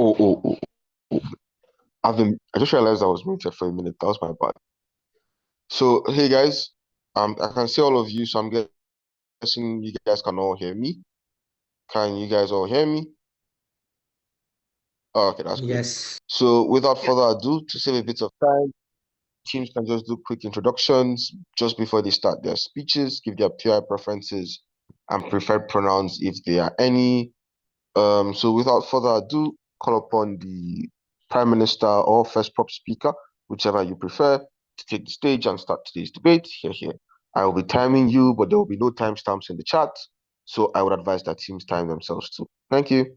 Oh. I just realized I was muted for a minute. That was my bad. So, hey guys, I can see all of you, so I'm guessing you guys can all hear me. Can you guys all hear me? Oh, okay, that's great. Yes. So, without further ado, to save a bit of time, teams can just do quick introductions just before they start their speeches, give their PI preferences and preferred pronouns if there are any. So without further ado, call upon the Prime Minister or first prop speaker, whichever you prefer, to take the stage and start today's debate. Here. I will be timing you, but there will be no timestamps in the chat. So I would advise that teams time themselves too. Thank you.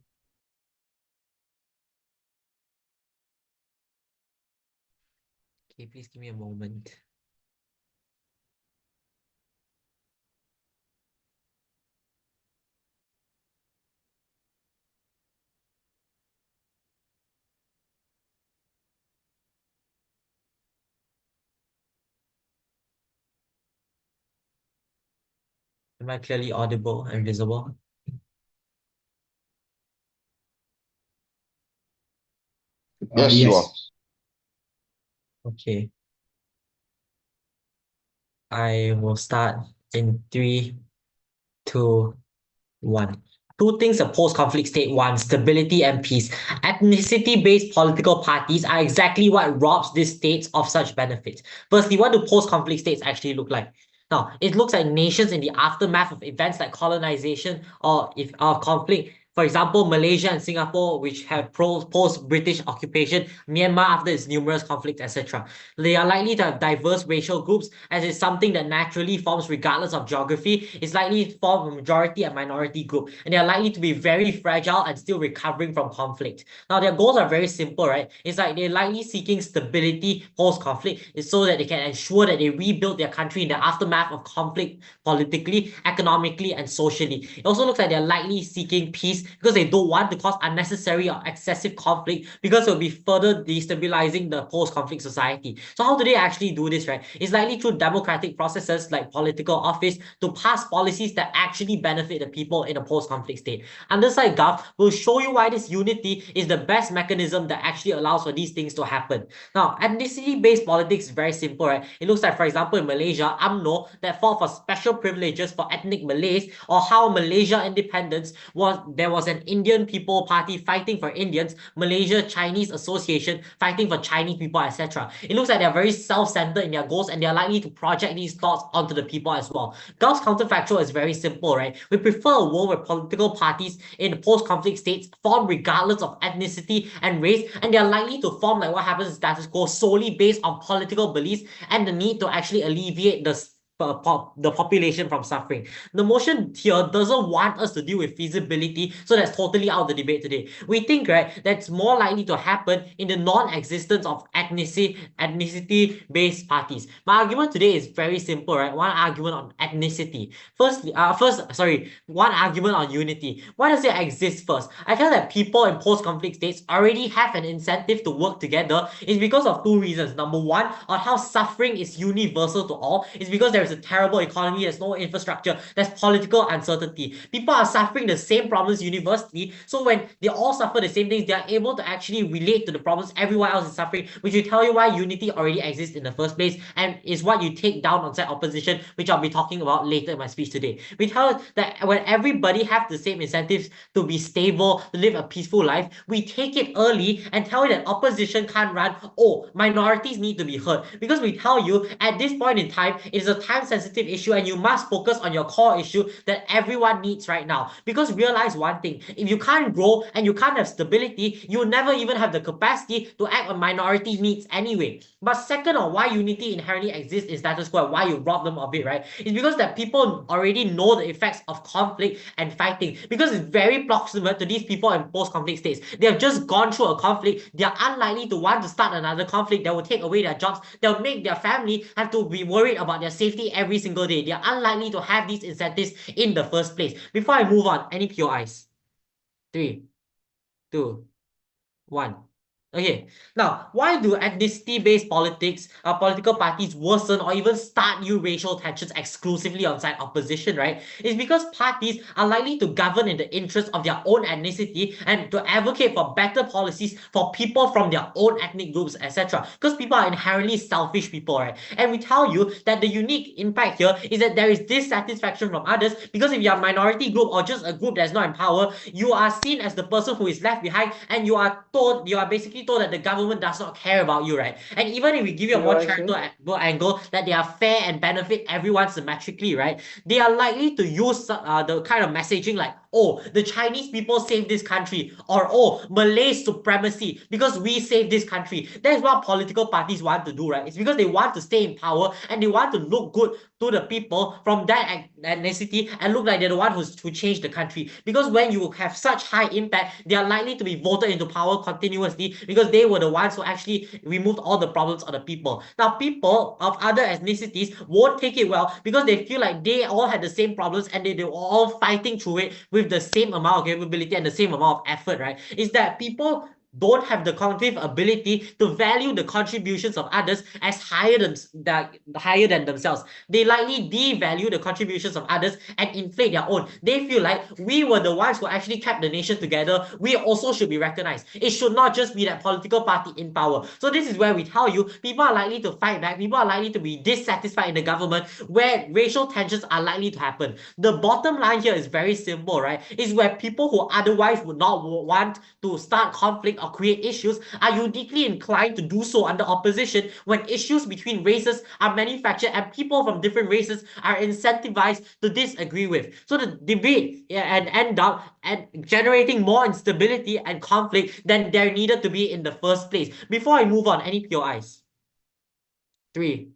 Okay, please give me a moment. Am I clearly audible and visible? Yes, you are. Yes. Okay. I will start in 3, 2, 1. Two things a post-conflict state wants: stability and peace. Ethnicity-based political parties are exactly what robs these states of such benefits. Firstly, what do post-conflict states actually look like? Now, it looks like nations in the aftermath of events like colonization or if conflict. For example, Malaysia and Singapore, which have post-British occupation, Myanmar after its numerous conflicts, etc. They are likely to have diverse racial groups, as is something that naturally forms regardless of geography. It's likely to form a majority and minority group, and they are likely to be very fragile and still recovering from conflict. Now, their goals are very simple, right? It's like they're likely seeking stability post-conflict, is so that they can ensure that they rebuild their country in the aftermath of conflict politically, economically, and socially. It also looks like they're likely seeking peace because they don't want to cause unnecessary or excessive conflict, because it will be further destabilizing the post-conflict society. So how do they actually do this, right? It's likely through democratic processes like political office to pass policies that actually benefit the people in a post-conflict state. Underside Gov will show you why this unity is the best mechanism that actually allows for these things to happen. Now, ethnicity-based politics is very simple, right? It looks like, for example, in Malaysia, UMNO that fought for special privileges for ethnic Malays, or how Malaysia independence there was an Indian People Party fighting for Indians, Malaysia Chinese Association fighting for Chinese people, etc. It looks like they're very self-centered in their goals, and they're likely to project these thoughts onto the people as well. Gulf's counterfactual is very simple, right? We prefer a world where political parties in post-conflict states form regardless of ethnicity and race, and they're likely to form like what happens in status quo, solely based on political beliefs and the need to actually alleviate the population from suffering. The motion here doesn't want us to deal with feasibility, so that's totally out of the debate today. We think, right, that's more likely to happen in the non-existence of ethnicity-based parties. My argument today is very simple, right? One argument on ethnicity. One argument on unity. Why does it exist first? I feel that people in post-conflict states already have an incentive to work together. It's because of two reasons. Number one, on how suffering is universal to all. It's because there is a terrible economy, there's no infrastructure, there's political uncertainty. People are suffering the same problems universally, so when they all suffer the same things, they are able to actually relate to the problems everyone else is suffering, which will tell you why unity already exists in the first place, and is what you take down on side opposition, which I'll be talking about later in my speech today. We tell that when everybody have the same incentives to be stable, to live a peaceful life, we take it early and tell you that opposition can't run. Oh, minorities need to be heard, because we tell you at this point in time it is a time-sensitive issue and you must focus on your core issue that everyone needs right now. Because realize one thing: if you can't grow and you can't have stability, you'll never even have the capacity to act on minority needs anyway. But second, on why unity inherently exists in status quo, why you rob them of it, right? It's because that people already know the effects of conflict and fighting, because it's very proximate to these people in post-conflict states. They have just gone through a conflict. They are unlikely to want to start another conflict that will take away their jobs, that will make their family have to be worried about their safety every single day. They are unlikely to have these incentives in the first place. Before I move on, any POIs? 3, 2, 1. Okay, now why do ethnicity-based political parties worsen or even start new racial tensions exclusively on side opposition, right? It's because parties are likely to govern in the interest of their own ethnicity and to advocate for better policies for people from their own ethnic groups, etc. Because people are inherently selfish people, right? And we tell you that the unique impact here is that there is dissatisfaction from others because if you're a minority group or just a group that's not in power, you are seen as the person who is left behind and you are basically told that the government does not care about you, right? And even if we give you a more Otherwise, charitable angle that they are fair and benefit everyone symmetrically, right? They are likely to use the kind of messaging like, oh, the Chinese people saved this country, or oh, Malay supremacy because we saved this country. That is what political parties want to do, right? It's because they want to stay in power and they want to look good to the people from that ethnicity and look like they're the one who changed the country. Because when you have such high impact, they are likely to be voted into power continuously because they were the ones who actually removed all the problems of the people. Now, people of other ethnicities won't take it well because they feel like they all had the same problems and they were all fighting through it with the same amount of capability and the same amount of effort, right? Is that people don't have the cognitive ability to value the contributions of others as higher than themselves. They likely devalue the contributions of others and inflate their own. They feel like we were the ones who actually kept the nation together. We also should be recognized. It should not just be that political party in power. So this is where we tell you people are likely to fight back. People are likely to be dissatisfied in the government where racial tensions are likely to happen. The bottom line here is very simple, right? Is where people who otherwise would not want to start conflict or create issues are uniquely inclined to do so under opposition when issues between races are manufactured and people from different races are incentivized to disagree with. So the debate and end up and generating more instability and conflict than there needed to be in the first place. Before I move on, any POIs? 3,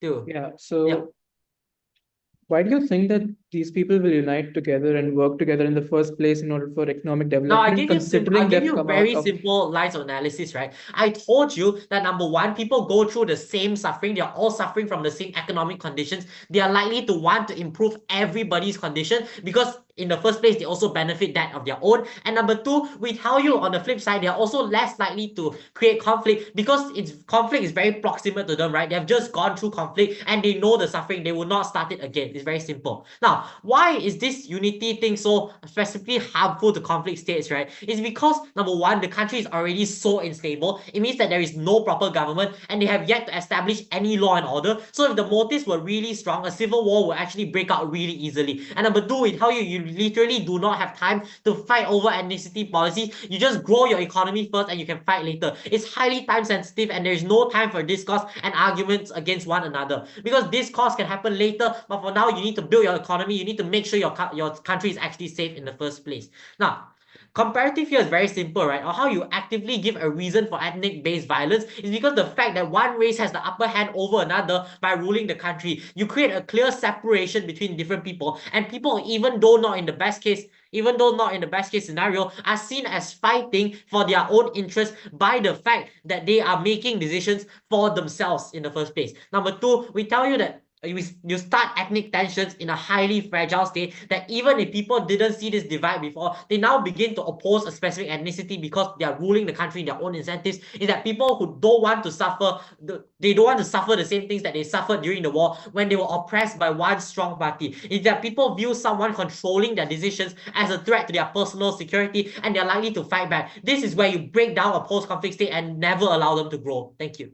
2. yeah. So Yeah. why do you think that these people will unite together and work together in the first place in order for economic Now, development, I'll considering give they've you come out very of simple lines of analysis, right? I told you that number one, people go through the same suffering. They're all suffering from the same economic conditions. They are likely to want to improve everybody's condition because in the first place, they also benefit that of their own. And number two, we tell you on the flip side, they're also less likely to create conflict because conflict is very proximate to them, right? They have just gone through conflict and they know the suffering. They will not start it again. It's very simple. Now, why is this unity thing so specifically harmful to conflict states, right? It's because number one, the country is already so unstable. It means that there is no proper government and they have yet to establish any law and order. So if the motives were really strong, a civil war will actually break out really easily. And number two, we tell you literally do not have time to fight over ethnicity policies. You just grow your economy first and you can fight later. It's highly time sensitive and there is no time for discourse and arguments against one another because discourse can happen later, but for now you need to build your economy. You need to make sure your country is actually safe in the first place. Now, comparative here is very simple, right? Or how you actively give a reason for ethnic-based violence is because the fact that one race has the upper hand over another by ruling the country. You create a clear separation between different people, and people, even though not in the best case scenario, are seen as fighting for their own interests by the fact that they are making decisions for themselves in the first place. Number two, we tell you that you start ethnic tensions in a highly fragile state that even if people didn't see this divide before, they now begin to oppose a specific ethnicity because they are ruling the country in their own incentives. Is that people who don't want to suffer, they don't want to suffer the same things that they suffered during the war when they were oppressed by one strong party. Is that people view someone controlling their decisions as a threat to their personal security and they're likely to fight back. This is where you break down a post-conflict state and never allow them to grow. Thank you.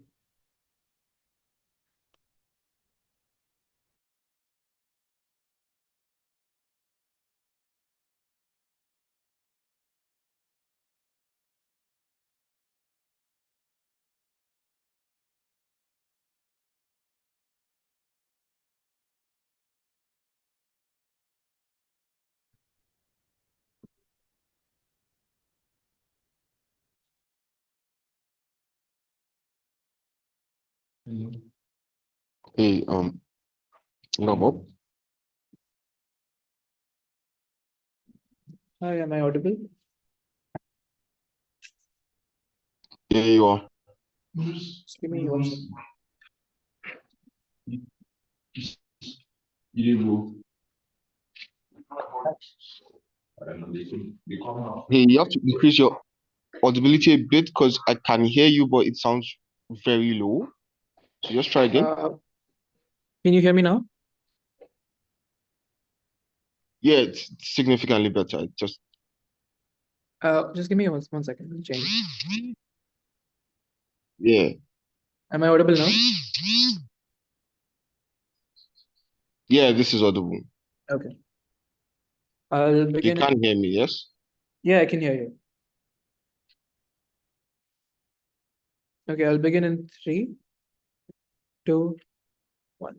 Hey, no, Bob. Hi, am I audible? Yeah, you are. Just give me 1 second. Hey, you have to increase your audibility a bit because I can hear you, but it sounds very low. So just try again. Can you hear me now? Yeah, it's significantly better. Just Just give me one second. I'll change. yeah. Am I audible now? Yeah, this is audible. Okay. I'll You begin. can't hear me, yes? Yeah, I can hear you. Okay, I'll begin in 3, 2, 1.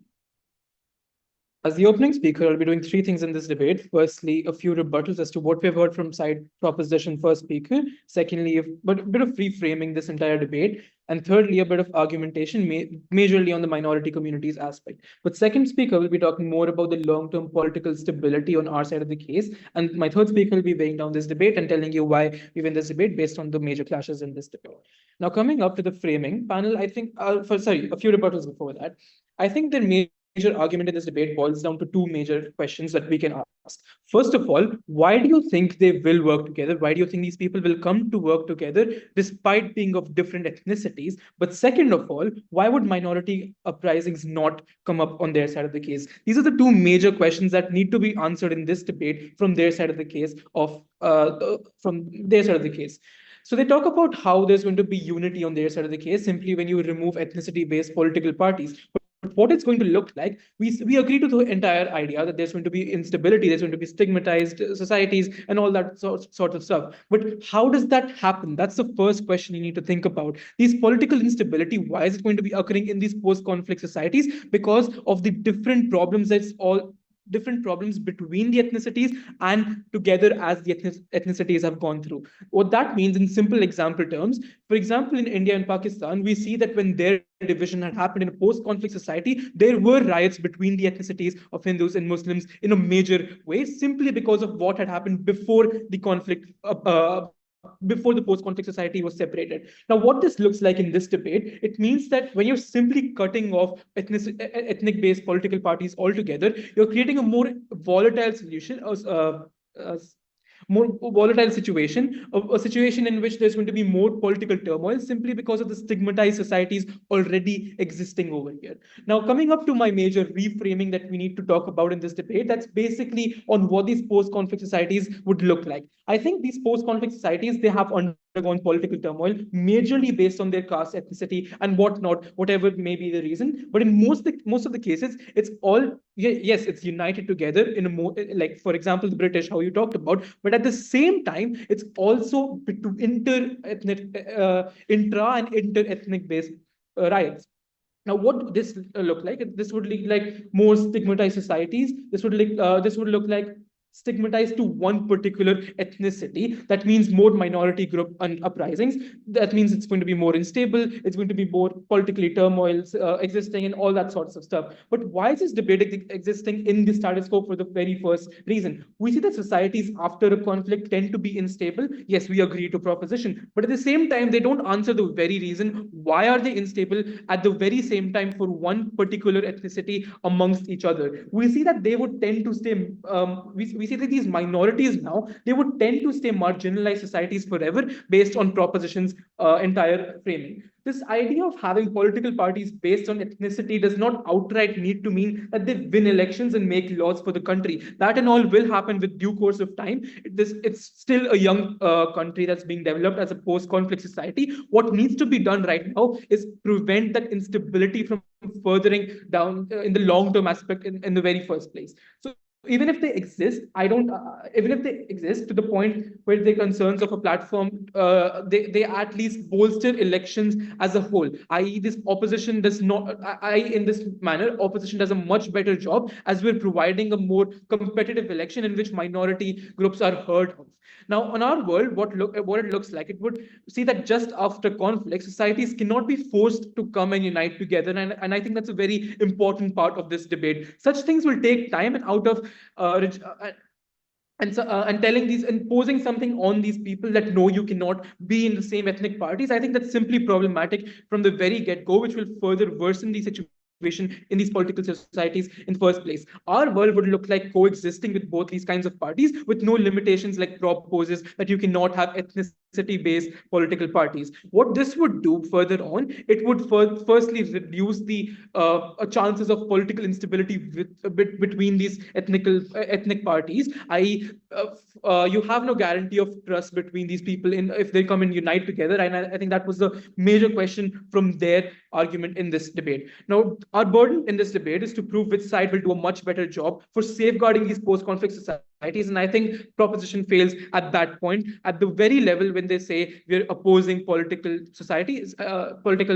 As the opening speaker, I'll be doing 3 things in this debate. Firstly, a few rebuttals as to what we've heard from side proposition first speaker. Secondly, a bit of reframing this entire debate. And thirdly, a bit of argumentation, majorly on the minority communities aspect. But second speaker will be talking more about the long-term political stability on our side of the case. And my third speaker will be weighing down this debate and telling you why we win this debate based on the major clashes in this debate. Now, coming up to the framing panel, I think, a few rebuttals before that. I think the major argument in this debate boils down to 2 major questions that we can ask. First of all, why do you think they will work together? Why do you think these people will come to work together despite being of different ethnicities? But second of all, why would minority uprisings not come up on their side of the case? These are the 2 major questions that need to be answered in this debate from their side of the case So they talk about how there's going to be unity on their side of the case simply when you remove ethnicity-based political parties. But what it's going to look like, we agree to the entire idea that there's going to be instability, there's going to be stigmatized societies and all that sort of stuff. But how does that happen? That's the first question you need to think about. These political instability, why is it going to be occurring in these post-conflict societies? Because of the different problems different problems between the ethnicities and together as the ethnicities have gone through. What that means in simple example terms, for example, in India and Pakistan, we see that when their division had happened in a post-conflict society, there were riots between the ethnicities of Hindus and Muslims in a major way, simply because of what had happened before the conflict before the post-conflict society was separated. Now, what this looks like in this debate, it means that when you're simply cutting off ethnic-based political parties altogether, you're creating a more volatile solution, more volatile situation, a situation in which there's going to be more political turmoil simply because of the stigmatized societies already existing over here. Now, coming up to my major reframing that we need to talk about in this debate, that's basically on what these post-conflict societies would look like. I think these post-conflict societies, they have undergone political turmoil, majorly based on their caste, ethnicity, and whatnot, whatever may be the reason. But in most of the cases, it's all, yes, it's united together in a more, like, for example, the British, how you talked about, but at the same time, it's also intra and inter-ethnic based riots. Now, what would this look like? This would look like more stigmatized societies. This would look like stigmatized to one particular ethnicity. That means more minority group uprisings. That means it's going to be more unstable. It's going to be more politically turmoils existing and all that sorts of stuff. But why is this debate existing in the status quo for the very first reason? We see that societies after a conflict tend to be unstable. Yes, we agree to proposition, but at the same time, they don't answer the very reason why are they unstable at the very same time for one particular ethnicity amongst each other. We see that they would tend to stay we see that these minorities now, they would tend to stay marginalized societies forever based on propositions entire framing. This idea of having political parties based on ethnicity does not outright need to mean that they win elections and make laws for the country. That and all will happen with due course of time. It's still a young country that's being developed as a post-conflict society. What needs to be done right now is prevent that instability from furthering down in the long-term aspect in the very first place. So even if they exist, even if they exist to the point where the concerns of a platform, they at least bolster elections as a whole, i.e. this opposition does not, in this manner, opposition does a much better job as we're providing a more competitive election in which minority groups are heard of. Now, on our world, what it looks like, it would see that just after conflict, societies cannot be forced to come and unite together. And I think that's a very important part of this debate. Such things will take time, and out of and telling these, imposing something on these people that no, you cannot be in the same ethnic parties, I think that's simply problematic from the very get-go, which will further worsen the situation in these political societies in first place. Our world would look like coexisting with both these kinds of parties with no limitations like proposes that you cannot have ethnicity ethnicity-based political parties. What this would do further on, it would firstly reduce the chances of political instability between these ethnic parties. I.e., you have no guarantee of trust between these people in if they come and unite together. And I think that was the major question from their argument in this debate. Now, our burden in this debate is to prove which side will do a much better job for safeguarding these post-conflict societies. And I think proposition fails at that point, at the very level when they say we're opposing political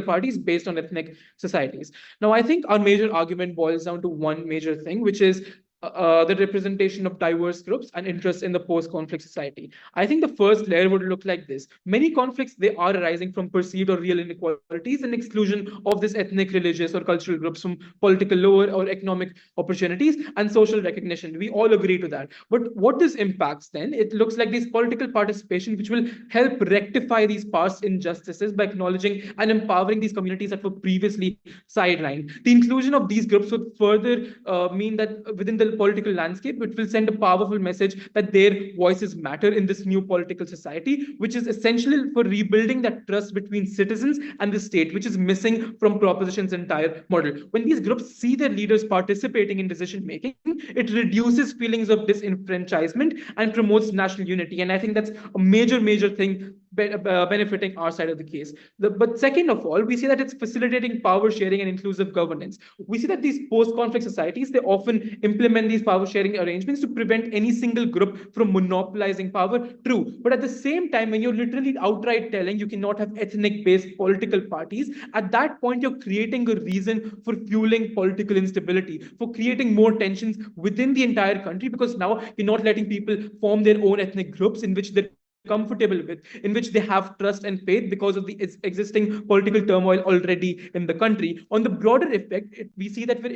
parties based on ethnic societies. Now, I think our major argument boils down to one major thing, which is the representation of diverse groups and interests in the post-conflict society. I think the first layer would look like this. Many conflicts, they are arising from perceived or real inequalities and exclusion of this ethnic, religious, or cultural groups from political lower or economic opportunities and social recognition. We all agree to that. But what this impacts then, it looks like this political participation, which will help rectify these past injustices by acknowledging and empowering these communities that were previously sidelined. The inclusion of these groups would further mean that within the political landscape, it will send a powerful message that their voices matter in this new political society, which is essential for rebuilding that trust between citizens and the state, which is missing from proposition's entire model. When these groups see their leaders participating in decision making, it reduces feelings of disenfranchisement and promotes national unity. And I think that's a major thing benefiting our side of the case. But second of all, we see that it's facilitating power sharing and inclusive governance. We see that these post-conflict societies, they often implement these power sharing arrangements to prevent any single group from monopolizing power. True. But at the same time, when you're literally outright telling you cannot have ethnic-based political parties, at that point, you're creating a reason for fueling political instability, for creating more tensions within the entire country, because now you're not letting people form their own ethnic groups in which they're comfortable with, in which they have trust and faith because of the existing political turmoil already in the country. On the broader effect, we see that we're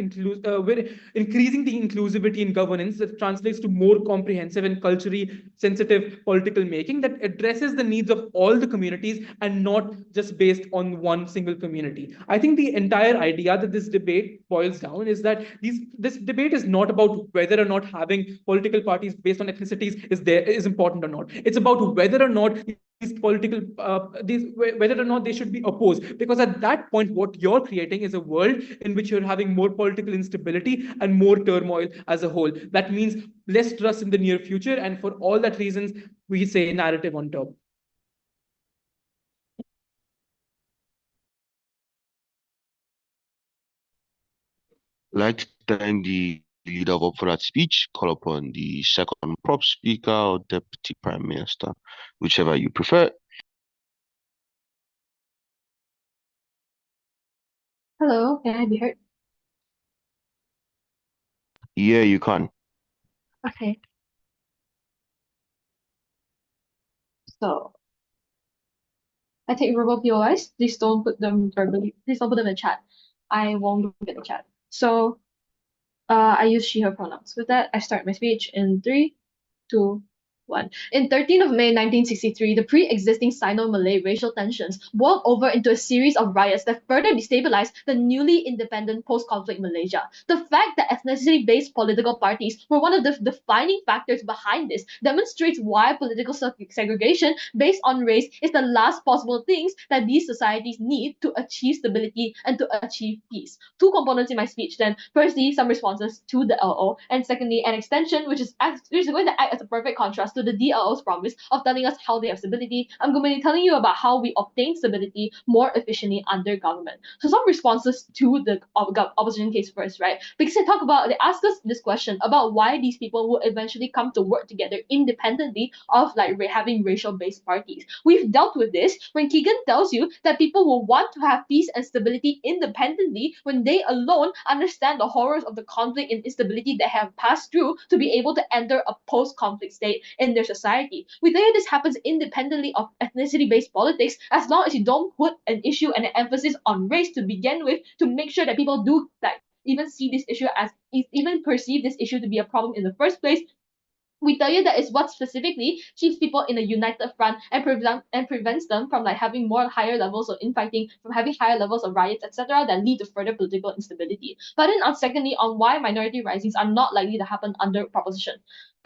increasing the inclusivity in governance that translates to more comprehensive and culturally sensitive political making that addresses the needs of all the communities and not just based on one single community. I think the entire idea that this debate boils down is that this debate is not about whether or not having political parties based on ethnicities is important or not. It's about whether or not whether or not they should be opposed, because at that point what you're creating is a world in which you're having more political instability and more turmoil as a whole. That means less trust in the near future, and for all that reasons we say narrative on top. I'd like to thank the leader of for that speech. Call upon the second prop speaker or deputy prime minister, whichever you prefer. Hello, can I be heard? Yeah, you can. Okay. So I take verbal POIs. Please don't put them verbally. Please don't put them in chat. I won't look at the chat. So I use she, her pronouns. With that, I start my speech in 3, 2, 1. In 13th of May 1963, the pre-existing Sino-Malay racial tensions boiled over into a series of riots that further destabilized the newly independent post-conflict Malaysia. The fact that ethnicity-based political parties were one of the defining factors behind this demonstrates why political segregation based on race is the last possible things that these societies need to achieve stability and to achieve peace. Two components in my speech then. Firstly, some responses to the LO, and secondly, an extension which is going to act as a perfect contrast to the DLO's promise of telling us how they have stability. I'm going to be telling you about how we obtain stability more efficiently under government. So some responses to the opposition case first, right? Because they ask us this question about why these people will eventually come to work together independently of like having racial-based parties. We've dealt with this when Keegan tells you that people will want to have peace and stability independently when they alone understand the horrors of the conflict and instability they have passed through to be able to enter a post-conflict state in their society. We tell you this happens independently of ethnicity-based politics as long as you don't put an issue and an emphasis on race to begin with to make sure that people do like even see this issue as even perceive this issue to be a problem in the first place. We tell you that it's what specifically keeps people in a united front and prevents them from like having more higher levels of infighting, from having higher levels of riots, etc., that lead to further political instability. But then secondly, on why minority risings are not likely to happen under proposition.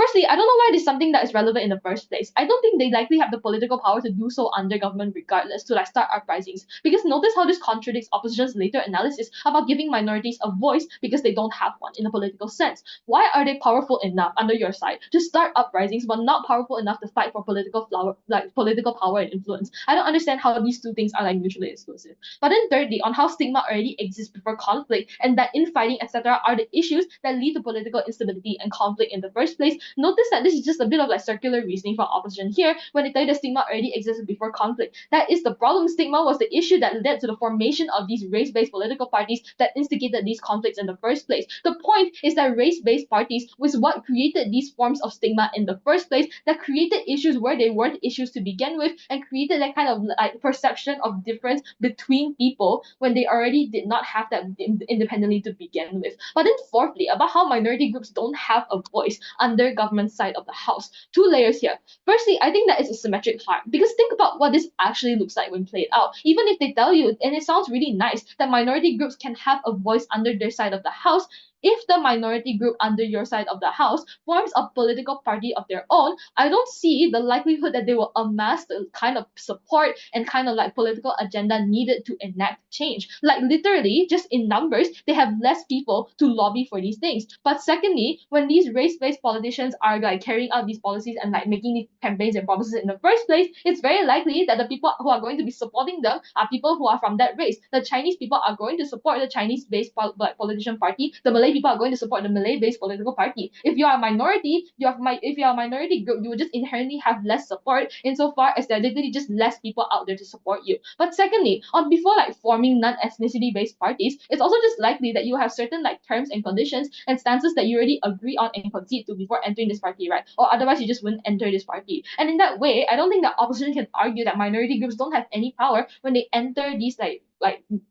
Firstly, I don't know why it is something that is relevant in the first place. I don't think they likely have the political power to do so under government regardless, to like start uprisings. Because notice how this contradicts opposition's later analysis about giving minorities a voice because they don't have one in a political sense. Why are they powerful enough under your side to start uprisings but not powerful enough to fight for political power and influence? I don't understand how these two things are like mutually exclusive. But then thirdly, on how stigma already exists before conflict and that infighting, etc., are the issues that lead to political instability and conflict in the first place. Notice that this is just a bit of like circular reasoning from opposition here when they tell you the stigma already existed before conflict. That is the problem. Stigma was the issue that led to the formation of these race-based political parties that instigated these conflicts in the first place. The point is that race-based parties was what created these forms of stigma in the first place, that created issues where they weren't issues to begin with, and created that kind of like perception of difference between people when they already did not have that independently to begin with. But then fourthly, about how minority groups don't have a voice under government side of the house. Two layers here. Firstly, I think that is a symmetric harm, because think about what this actually looks like when played out. Even if they tell you, and it sounds really nice, that minority groups can have a voice under their side of the house, if the minority group under your side of the house forms a political party of their own, I don't see the likelihood that they will amass the kind of support and kind of like political agenda needed to enact change. Like literally, just in numbers, they have less people to lobby for these things. But secondly, when these race-based politicians are like carrying out these policies and like making these campaigns and promises in the first place, it's very likely that the people who are going to be supporting them are people who are from that race. The Chinese people are going to support the Chinese-based politician party. The Malay people are going to support the Malay-based political party. If you are a minority, if you are a minority group, you will just inherently have less support insofar as there are literally just less people out there to support you. But secondly, before like forming non-ethnicity-based parties, it's also just likely that you have certain like terms and conditions and stances that you already agree on and concede to before entering this party, right? Or otherwise you just wouldn't enter this party. And in that way, I don't think that opposition can argue that minority groups don't have any power when they enter these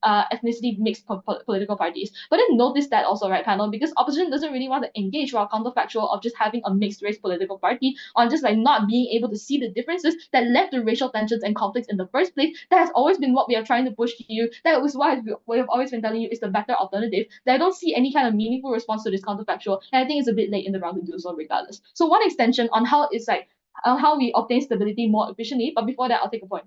ethnicity mixed political parties. But then notice that also, right, panel, because opposition doesn't really want to engage while counterfactual of just having a mixed race political party on just like not being able to see the differences that led to racial tensions and conflicts in the first place. That has always been what we are trying to push to you. That was why we have always been telling you is the better alternative. That I don't see any kind of meaningful response to this counterfactual, and I think it's a bit late in the round to do so regardless. So one extension on how it's like how we obtain stability more efficiently, but before that I'll take a point.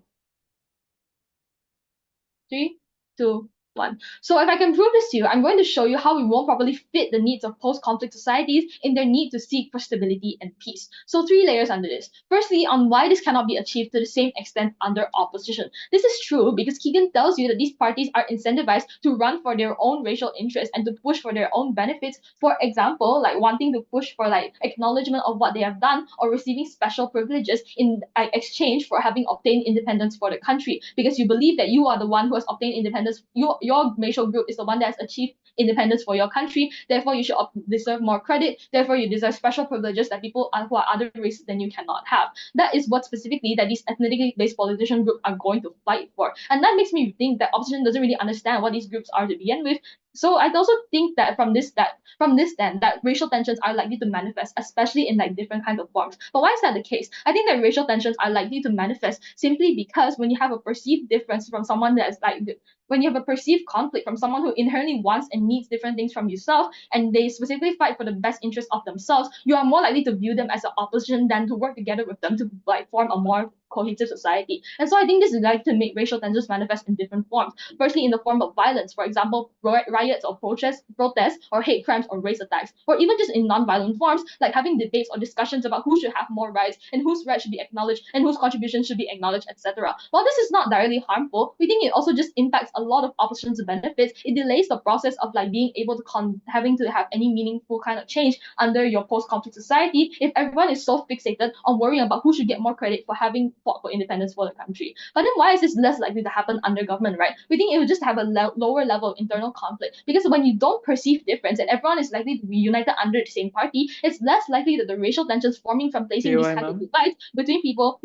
3, 2, 1. So if I can prove this to you, I'm going to show you how we won't properly fit the needs of post-conflict societies in their need to seek for stability and peace. So 3 layers under this. Firstly, on why this cannot be achieved to the same extent under opposition. This is true because Keegan tells you that these parties are incentivized to run for their own racial interests and to push for their own benefits. For example, like wanting to push for like acknowledgement of what they have done or receiving special privileges in exchange for having obtained independence for the country, because you believe that you are the one who has obtained independence. Your racial group is the one that has achieved independence for your country. Therefore, you should deserve more credit. Therefore, you deserve special privileges that people who are other races than you cannot have. That is what specifically that these ethnically based politician groups are going to fight for. And that makes me think that opposition doesn't really understand what these groups are to begin with. So I also think that from this then that racial tensions are likely to manifest, especially in like different kinds of forms. But why is that the case? I think that racial tensions are likely to manifest simply because when you have a perceived difference from someone that's like when you have a perceived conflict from someone who inherently wants and needs different things from yourself, and they specifically fight for the best interest of themselves, you are more likely to view them as an opposition than to work together with them to like form a more cohesive society. And so I think this is likely to make racial tensions manifest in different forms. Firstly, in the form of violence, for example, riots or protests or hate crimes or race attacks, or even just in non-violent forms, like having debates or discussions about who should have more rights and whose rights should be acknowledged and whose contributions should be acknowledged, etc. While this is not directly harmful, we think it also just impacts a lot of opposition's benefits. It delays the process of like being able to having to have any meaningful kind of change under your post-conflict society if everyone is so fixated on worrying about who should get more credit for having fought for independence for the country. But then why is this less likely to happen under government, right? We think it will just have a lower level of internal conflict, because when you don't perceive difference and everyone is likely to be united under the same party, it's less likely that the racial tensions forming from placing these kinds of divides between people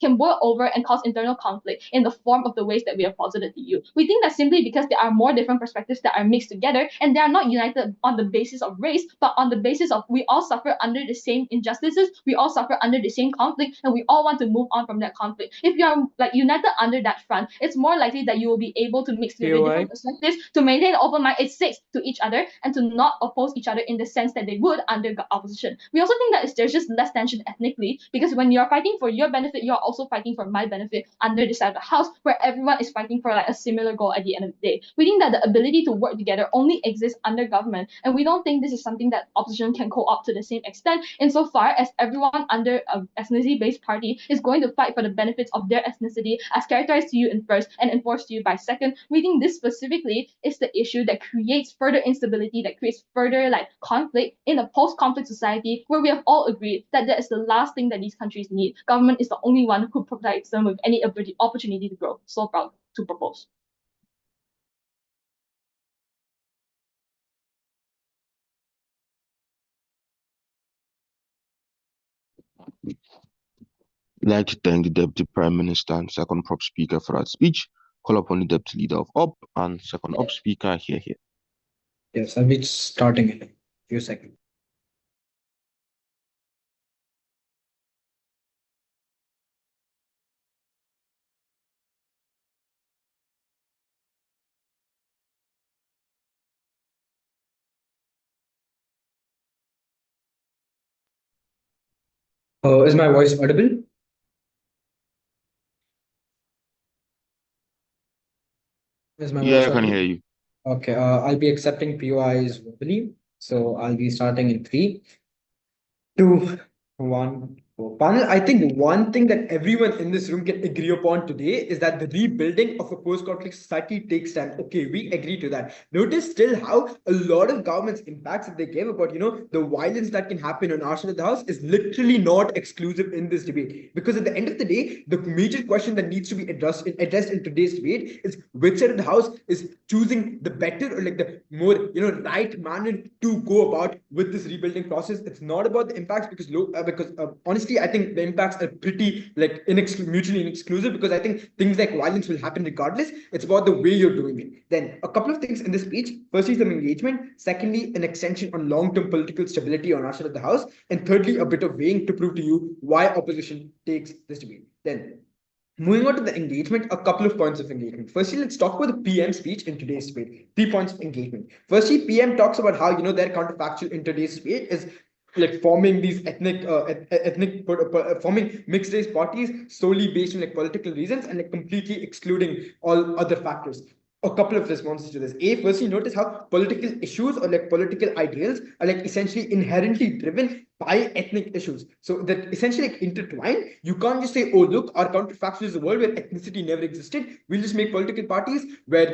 can boil over and cause internal conflict in the form of the ways that we have posited to you. We think that simply because there are more different perspectives that are mixed together and they are not united on the basis of race, but on the basis of we all suffer under the same injustices, we all suffer under the same conflict, and we all want to move on from that conflict. If you are like united under that front, it's more likely that you will be able to mix together different perspectives, to maintain an open mind, it's six to each other, and to not oppose each other in the sense that they would under opposition. We also think that there's just less tension ethnically, because when you're fighting for your benefit, you're also fighting for my benefit under the side of the house, where everyone is fighting for like a similar goal at the end of the day. We think that the ability to work together only exists under government, and we don't think this is something that opposition can co-opt to the same extent, insofar as everyone under an ethnicity-based party is going to fight for the benefits of their ethnicity as characterized to you in first and enforced to you by second. We think this specifically is the issue that creates further instability, that creates further like conflict in a post-conflict society where we have all agreed that that is the last thing that these countries need. Government is the only one who provides them with any opportunity to grow. So proud to propose. I'd like to thank the Deputy Prime Minister and second prop speaker for that speech. Call upon the Deputy Leader of OP and second OP speaker here. Yes, I'll be starting in a few seconds. Is my voice audible? Yeah, I can hear you. Okay, I'll be accepting POIs verbally. So I'll be starting in 3, 2, 1. Panel, I think one thing that everyone in this room can agree upon today is that the rebuilding of a post-conflict society takes time. Okay, we agree to that. Notice still how a lot of government's impacts that they gave about, the violence that can happen on our side of the house is literally not exclusive in this debate. Because at the end of the day, the major question that needs to be addressed in today's debate is which side of the house is choosing the better or like the more, right manner to go about with this rebuilding process. It's not about the impacts because honestly, I think the impacts are pretty like mutually inexclusive, because I think things like violence will happen regardless. It's about the way you're doing it. Then a couple of things in this speech. Firstly, some engagement. Secondly, an extension on long-term political stability on our side of the house. And thirdly, a bit of weighing to prove to you why opposition takes this debate. Then moving on to the engagement, a couple of points of engagement. Firstly, let's talk about the PM speech in today's debate. 3 points of engagement. Firstly, PM talks about how their counterfactual in today's debate is like forming these forming mixed race parties solely based on like political reasons and like completely excluding all other factors. A couple of responses to this. Firstly, notice how political issues or like political ideals are like essentially inherently driven by ethnic issues. So that essentially like intertwined. You can't just say, oh, look, our counterfactual is a world where ethnicity never existed. We'll just make political parties where,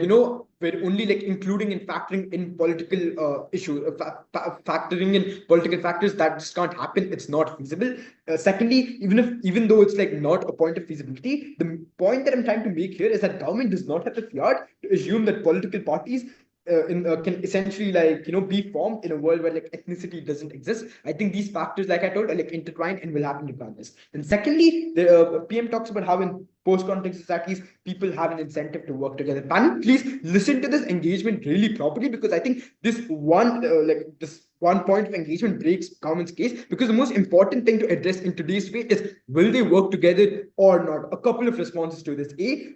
we're only like including and factoring in political issues, factoring in political factors. That just can't happen. It's not feasible. Secondly, even though it's like not a point of feasibility, the point that I'm trying to make here is that government does not have the fiat to assume that political parties can essentially like be formed in a world where like ethnicity doesn't exist. I think these factors, like I told, are like intertwined and will happen regardless. And secondly, the PM talks about how in post-conflict societies people have an incentive to work together. Panel, please listen to this engagement really properly, because I think this one point of engagement breaks government's case, because the most important thing to address in today's debate is will they work together or not. A couple of responses to this.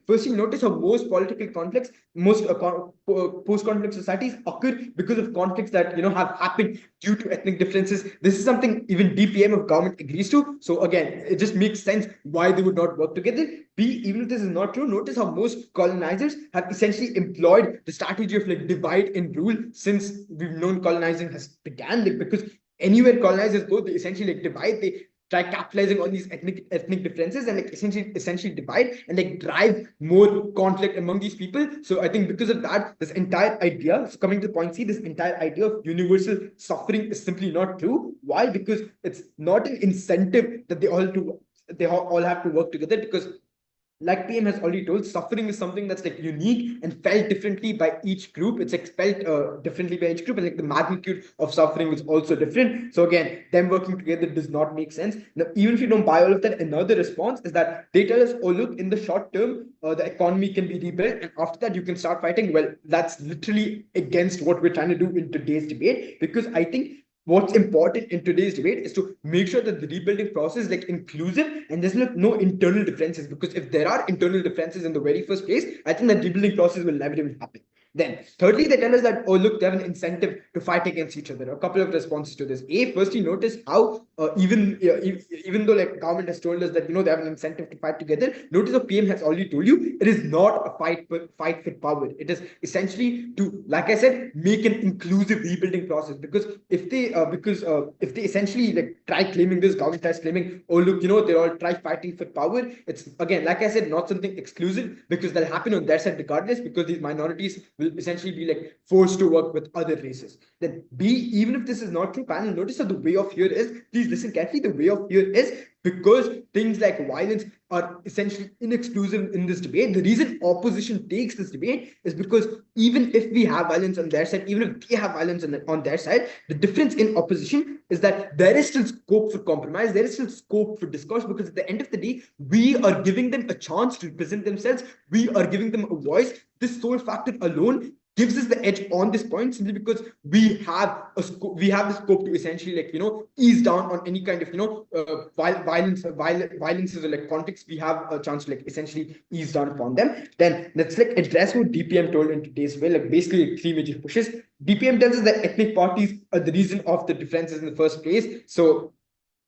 Firstly, notice how most political conflicts, most post-conflict societies occur because of conflicts that have happened due to ethnic differences. This is something even DPM of government agrees to. So again, it just makes sense why they would not work together. Even if this is not true, notice how most colonizers have essentially employed the strategy of like divide and rule since we've known colonizing has began. Like, because anywhere colonizers go, they essentially like divide. They try capitalizing on these ethnic differences and like essentially divide and like drive more conflict among these people. So I think because of that, this entire idea, so coming to point C, this entire idea of universal suffering is simply not true. Why? Because it's not an incentive that they all have to work together, because like PM has already told, suffering is something that's like unique and felt differently by each group. It's like felt differently by each group, and like the magnitude of suffering is also different. So again, them working together does not make sense. Now, even if you don't buy all of that, another response is that they tell us, oh look, in the short term, the economy can be rebuilt, and after that you can start fighting. Well, that's literally against what we're trying to do in today's debate, because I think what's important in today's debate is to make sure that the rebuilding process is like inclusive and there's no internal differences, because if there are internal differences in the very first place, I think that rebuilding process will never even happen. Then, thirdly, they tell us that, oh, look, they have an incentive to fight against each other. A couple of responses to this. Firstly, notice how even though like government has told us that they have an incentive to fight together, notice the PM has already told you it is not a fight for power. It is essentially to, like I said, make an inclusive rebuilding process. Because if they essentially like try claiming this, government tries claiming, oh look, they all try fighting for power. It's again, like I said, not something exclusive, because that'll happen on their side regardless, because these minorities will essentially be like forced to work with other races. Then B, even if this is not true, panel, notice that the way of here is, please listen carefully, the way of here is because things like violence are essentially inexclusive in this debate. The reason opposition takes this debate is because even if we have violence on their side, even if they have violence on their side, the difference in opposition is that there is still scope for compromise, there is still scope for discourse, because at the end of the day, we are giving them a chance to represent themselves, we are giving them a voice. This sole factor alone gives us the edge on this point, simply because we have the scope to essentially ease down on any kind of violences or like conflicts. We have a chance to like essentially ease down upon them. Then let's like address what DPM told in today's way, like basically like 3 major pushes. DPM tells us that ethnic parties are the reason of the differences in the first place. So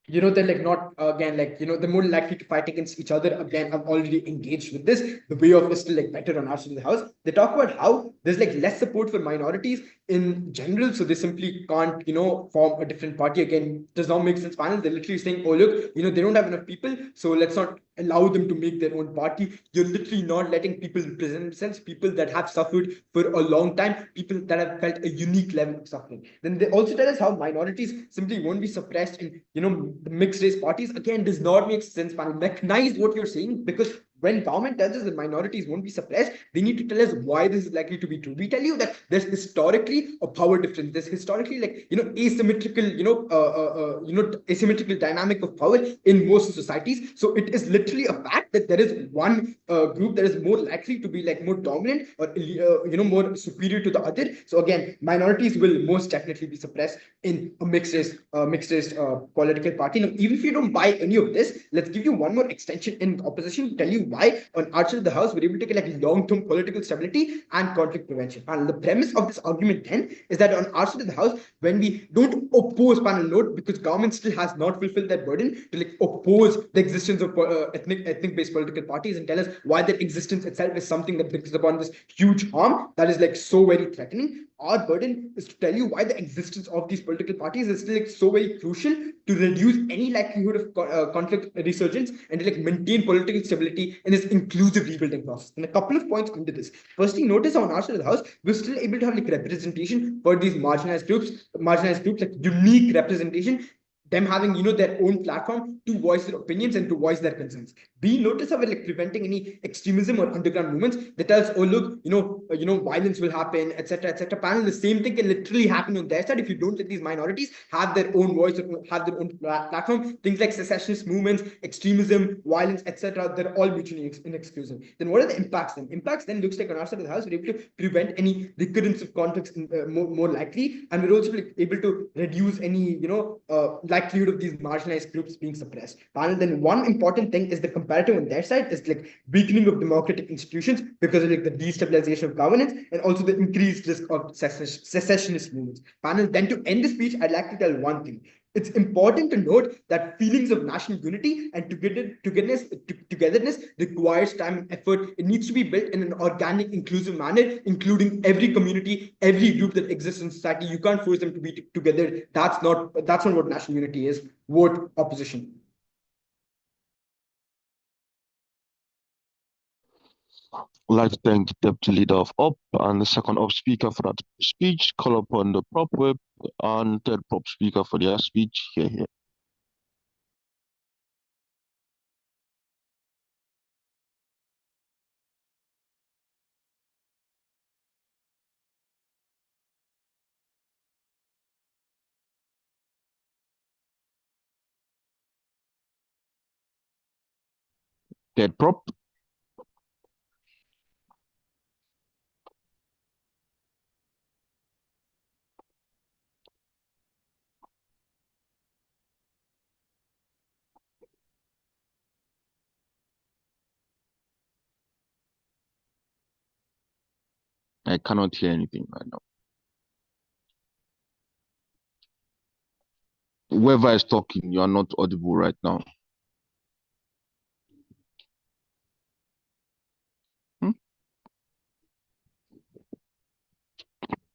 they're like not again like they're more likely to fight against each other. Again, I'm already engaged with this. The way of is still like better on our side of the house. They talk about how there's like less support for minorities in general, so they simply can't form a different party. Again, does not make sense. Panel, they're literally saying, oh look, they don't have enough people, so let's not allow them to make their own party. You're literally not letting people represent themselves, people that have suffered for a long time, people that have felt a unique level of suffering. Then they also tell us how minorities simply won't be suppressed in the mixed race parties. Again, does not make sense, panel. Mechanize what you're saying, because when government tells us that minorities won't be suppressed, they need to tell us why this is likely to be true. We tell you that there's historically a power difference. There's historically asymmetrical dynamic of power in most societies. So it is literally a fact that there is one group that is more likely to be like more dominant or more superior to the other. So again, minorities will most definitely be suppressed in a mixed race political party. Now, even if you don't buy any of this, let's give you one more extension in opposition to tell you why on our side of the house we're able to get like long-term political stability and conflict prevention. And the premise of this argument then is that on our side of the house, when we don't oppose, panel note, because government still has not fulfilled that burden to like oppose the existence of ethnic-based political parties and tell us why their existence itself is something that brings upon this huge harm that is like so very threatening. Our burden is to tell you why the existence of these political parties is still like so very crucial to reduce any likelihood of conflict resurgence and to like maintain political stability in this inclusive rebuilding process. And a couple of points under this. Firstly, notice on our side of the house, we're still able to have like representation for these marginalized groups, like unique representation, them having their own platform to voice their opinions and to voice their concerns. We notice how we're like preventing any extremism or underground movements that tells, oh look, violence will happen, etc., etc. Panel, the same thing can literally happen on their side if you don't let these minorities have their own voice or have their own platform. Things like secessionist movements, extremism, violence, etc., they're all mutually inexclusive. Then what are the impacts then? Impacts then looks like on our side of the house, we're able to prevent any recurrence of conflicts more likely, and we're also able to reduce any likelihood of these marginalized groups being suppressed. Panel, then one important thing is the comparative on their side is like weakening of democratic institutions because of like the destabilization of governance and also the increased risk of secessionist movements. Panel, then to end the speech, I'd like to tell one thing. It's important to note that feelings of national unity and togetherness requires time and effort. It needs to be built in an organic, inclusive manner, including every community, every group that exists in society. You can't force them to be together. That's not what national unity is. Vote opposition. I'd like to thank the Deputy Leader of UP and the second UP Speaker for that speech. Call upon the prop whip and third prop speaker for their speech. Here. Third prop. I cannot hear anything right now. Whoever is talking, you are not audible right now.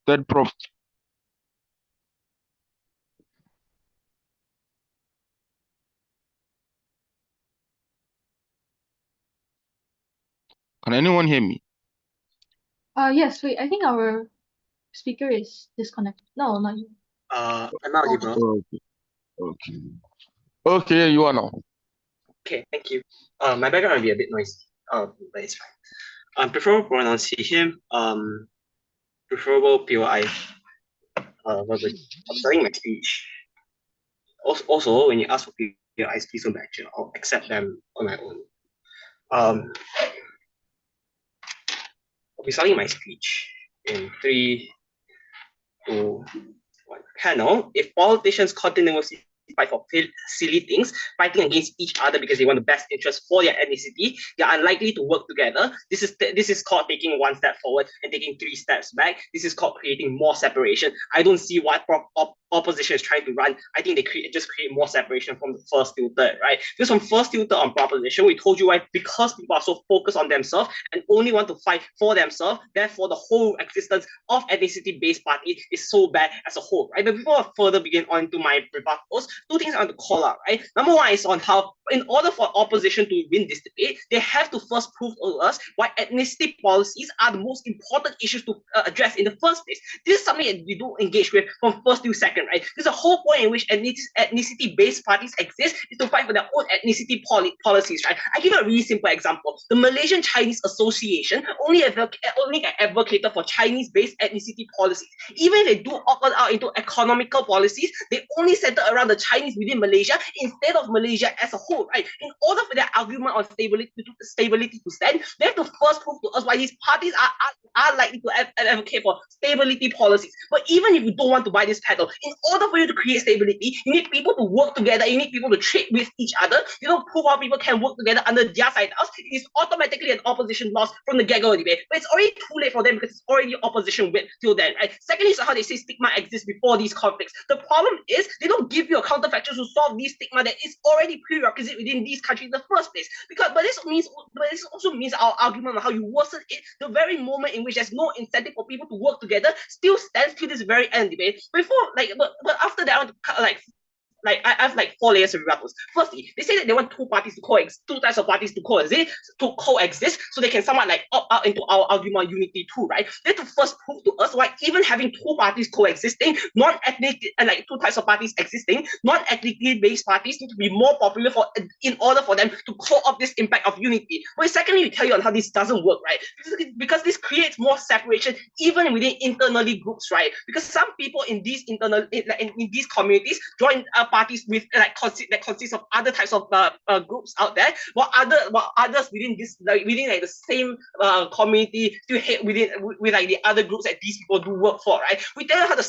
Third prof. Can anyone hear me? Yes, wait, I think our speaker is disconnected. No, not you. I'm audible. Okay. Okay. Okay, you are now. Okay, thank you. My background will be a bit noisy. But it's fine. Preferable pronunciation. Preferable POI. Verbally. I'm starting my speech. Also, when you ask for POIs, please don't mention. I'll accept them on my own. I'll be starting my speech in 3, 2, 1. Panel. If politicians continuously fight for silly things, fighting against each other because they want the best interest for their ethnicity, they are unlikely to work together. This is called taking one step forward and taking 3 steps back. This is called creating more separation. I don't see what opposition is trying to run. I think they just create more separation from the first till third, right? Just from first till third on proposition, we told you why, because people are so focused on themselves and only want to fight for themselves, therefore the whole existence of ethnicity-based party is so bad as a whole, right? But before I further begin on to my rebuttals, 2 things I want to call out, right? Number 1 is on how, in order for opposition to win this debate, they have to first prove to us why ethnicity policies are the most important issues to address in the first place. This is something that we don't engage with from first to second, right? There's a whole point in which ethnicity-based parties exist is to fight for their own ethnicity policies, right? I give you a really simple example. The Malaysian Chinese Association only advocated for Chinese-based ethnicity policies. Even if they do opt out into economical policies, they only center around the Chinese within Malaysia instead of Malaysia as a whole, right? In order for their argument on stability to stand, they have to first prove to us why these parties are likely to advocate for stability policies. But even if you don't want to buy this pedal, in order for you to create stability, you need people to work together, you need people to trade with each other. You don't prove how people can work together under their side house. It is automatically an opposition loss from the get-go debate. But it's already too late for them because it's already opposition win till then, right? Secondly, is how they say stigma exists before these conflicts. The problem is they don't give you a counterfactual to solve these stigma that is already prerequisite within these countries in the first place. But this also means our argument on how you worsen it, the very moment in which there's no incentive for people to work together, still stands to this very end debate. But after that, I want to I have 4 layers of rebuttals. Firstly, they say that they want 2 parties to coexist, 2 types of parties to coexist, so they can somewhat opt out into our argument on unity too, right? They have to first prove to us why even having 2 parties coexisting, non-ethnic 2 types of parties existing, non-ethnically based parties need to be more popular in order for them to co-opt this impact of unity. But secondly, we tell you on how this doesn't work, right? Because this creates more separation even within internally groups, right? Because some people in these in these communities join parties with that consists of other types of groups out there, while others within this the same community still hate with the other groups that these people do work for, right? We tell you how the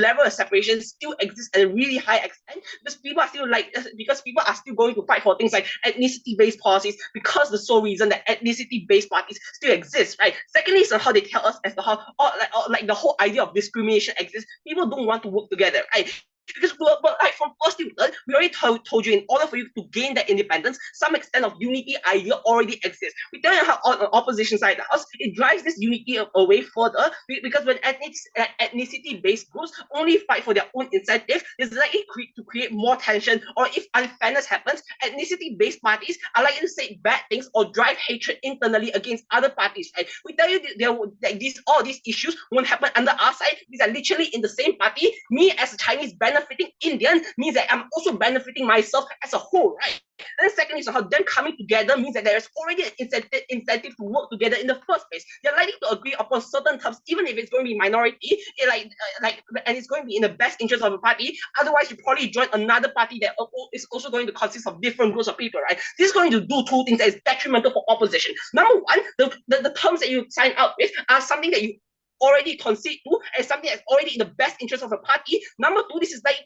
level of separation still exists at a really high extent because people are still going to fight for things like ethnicity-based policies because the sole reason that ethnicity-based parties still exist, right? Secondly, is how they tell us as to how the whole idea of discrimination exists. People don't want to work together, right? Because from first to third, we already told you in order for you to gain that independence, some extent of unity idea already exists. We tell you how on the opposition side of us, it drives this unity away further because when ethnicity-based groups only fight for their own incentive, it's likely to create more tension, or if unfairness happens, ethnicity-based parties are likely to say bad things or drive hatred internally against other parties, right? We tell you all these issues won't happen under our side. These are literally in the same party. Me as a Chinese benefiting Indian means that I'm also benefiting myself as a whole, right? And then secondly, so how them coming together means that there is already an incentive to work together in the first place. They're likely to agree upon certain terms, even if it's going to be minority, and it's going to be in the best interest of a party. Otherwise, you probably join another party that is also going to consist of different groups of people, right? This is going to do 2 things that is detrimental for opposition. Number 1, the terms that you sign up with are something that you already conceded to and something that's already in the best interest of a party. Number two, this is likely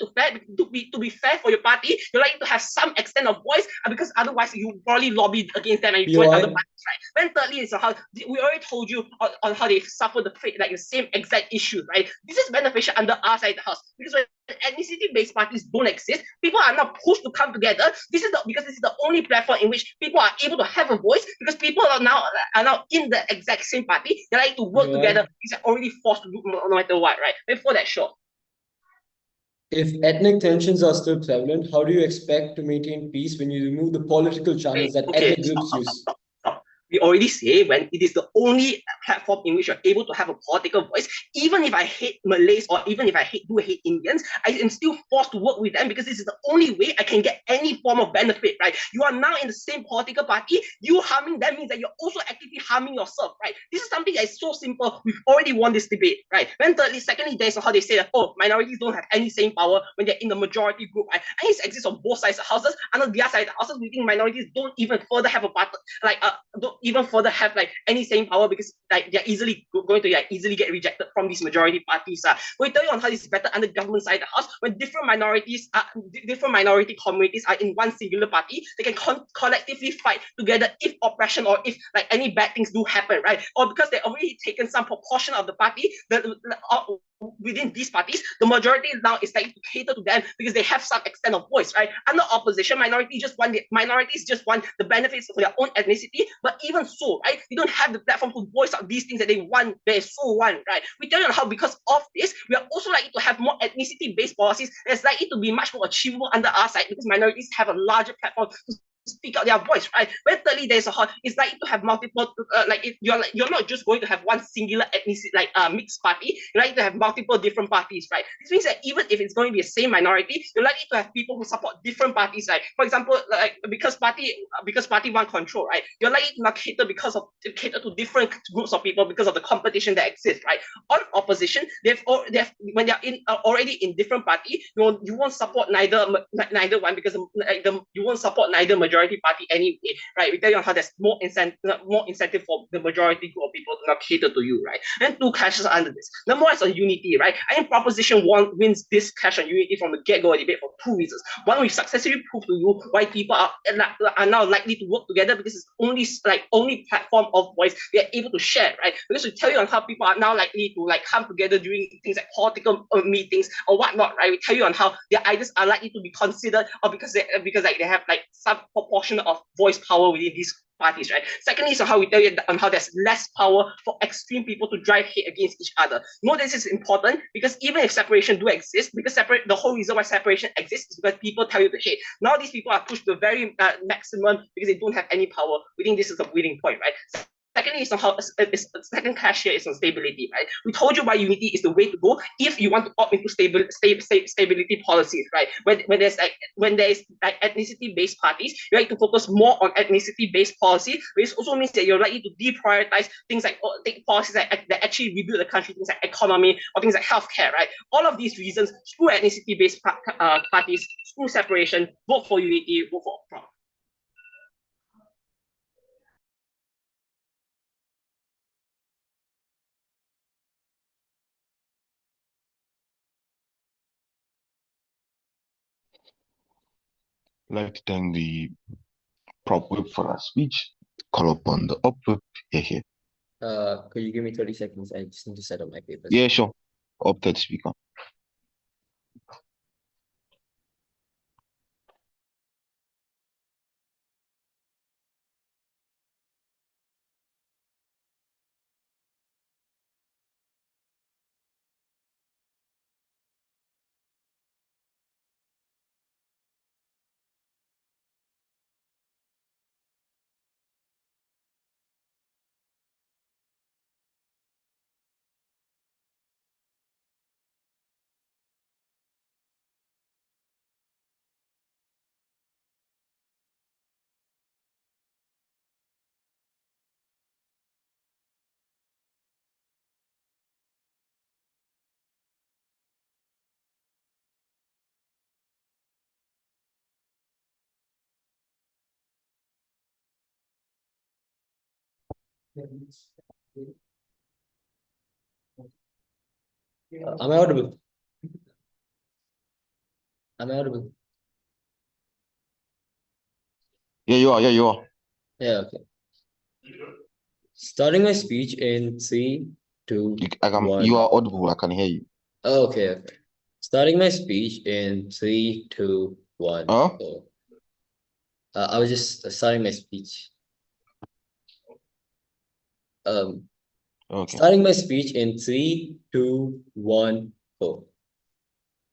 to be fair for your party. You're likely to have some extent of voice because otherwise you probably lobby against them and you join other parties, right? Then thirdly is how we already told you on how they suffer the fate, like the same exact issue, right? This is beneficial under our side of the house because when ethnicity-based parties don't exist, people are not pushed to come together. Because this is the only platform in which people are able to have a voice because people are now in the exact same party. They like to work together. It's already forced to do no matter what, right? Before that, sure. If ethnic tensions are still prevalent, how do you expect to maintain peace when you remove the political channels that ethnic groups use? We already say when it is the only platform in which you're able to have a political voice, even if I hate Malays or even if I do hate Indians, I am still forced to work with them because this is the only way I can get any form of benefit, right? You are now in the same political party, you harming them means that you're also actively harming yourself, right? This is something that is so simple. We've already won this debate, right? Then thirdly, secondly, there's how they say that, minorities don't have any same power when they're in the majority group, right? And this exists on both sides of houses. Under the other side of the houses, we think minorities don't even further have a part, don't even further have like any same power because like they're easily going to easily get rejected from these majority parties. We tell you on how this is better under government side of the house when different minority communities are in one singular party, they can collectively fight together if oppression or if like any bad things do happen, right? Or because they've already taken some proportion of the party within these parties, the majority now is likely to cater to them because they have some extent of voice, right? Under opposition, minorities just want the benefits of their own ethnicity, but even so, right, you don't have the platform to voice out these things that they so want, right? We tell you how because of this, we are also likely to have more ethnicity-based policies that's likely to be much more achievable under our side because minorities have a larger platform to speak out their voice, right? When thirdly, it's likely to have multiple, you're not just going to have one singular ethnicity, mixed party. You're likely to have multiple different parties, right? This means that even if it's going to be the same minority, you're likely to have people who support different parties, right? For example, because party one control, right? You're likely to not cater to different groups of people because of the competition that exists, right? On opposition, when they're already in different party, you won't support neither one because you won't support neither majority party anyway, right? We tell you how there's more incentive for the majority group of people to not cater to you, right? And two clashes under this. Number one is on unity, right? I think Proposition 1 wins this clash on unity from the get-go debate for two reasons. One, we've successfully proved to you why people are now likely to work together because it's only platform of voice we are able to share, right? Because we tell you on how people are now likely to come together during things like political meetings or whatnot, right? We tell you on how their ideas are likely to be considered or because they have some proportion of voice power within these parties, right? Secondly, so how we tell you on how there's less power for extreme people to drive hate against each other. No, this is important because even if separation do exist, because the whole reason why separation exists is because people tell you to hate. Now these people are pushed to the very maximum because they don't have any power. We think this is a winning point, right? Secondly, second clash here is on stability, right? We told you why unity is the way to go if you want to opt into stability policies, right? When there's ethnicity-based parties, you like to focus more on ethnicity-based policy, which also means that you're likely to deprioritize things like policies that actually rebuild the country, things like economy or things like healthcare, right? All of these reasons, screw ethnicity-based parties, screw separation, vote for unity, vote for prop. I'd like to thank the prop whip for our speech. Call upon the up whip. Here. Could you give me 30 seconds? I just need to set up my papers. Yeah, sure. Opted speaker. Am I audible? Am I audible? Yeah, you are. Yeah, you are. Yeah, okay. Starting my speech in 3, 2, You 1. are audible. I can hear you. Okay, okay. Starting my speech in 3, 2, 1. Huh? Go. I was just starting my speech. Okay. Starting my speech in 3, 2, 1, go.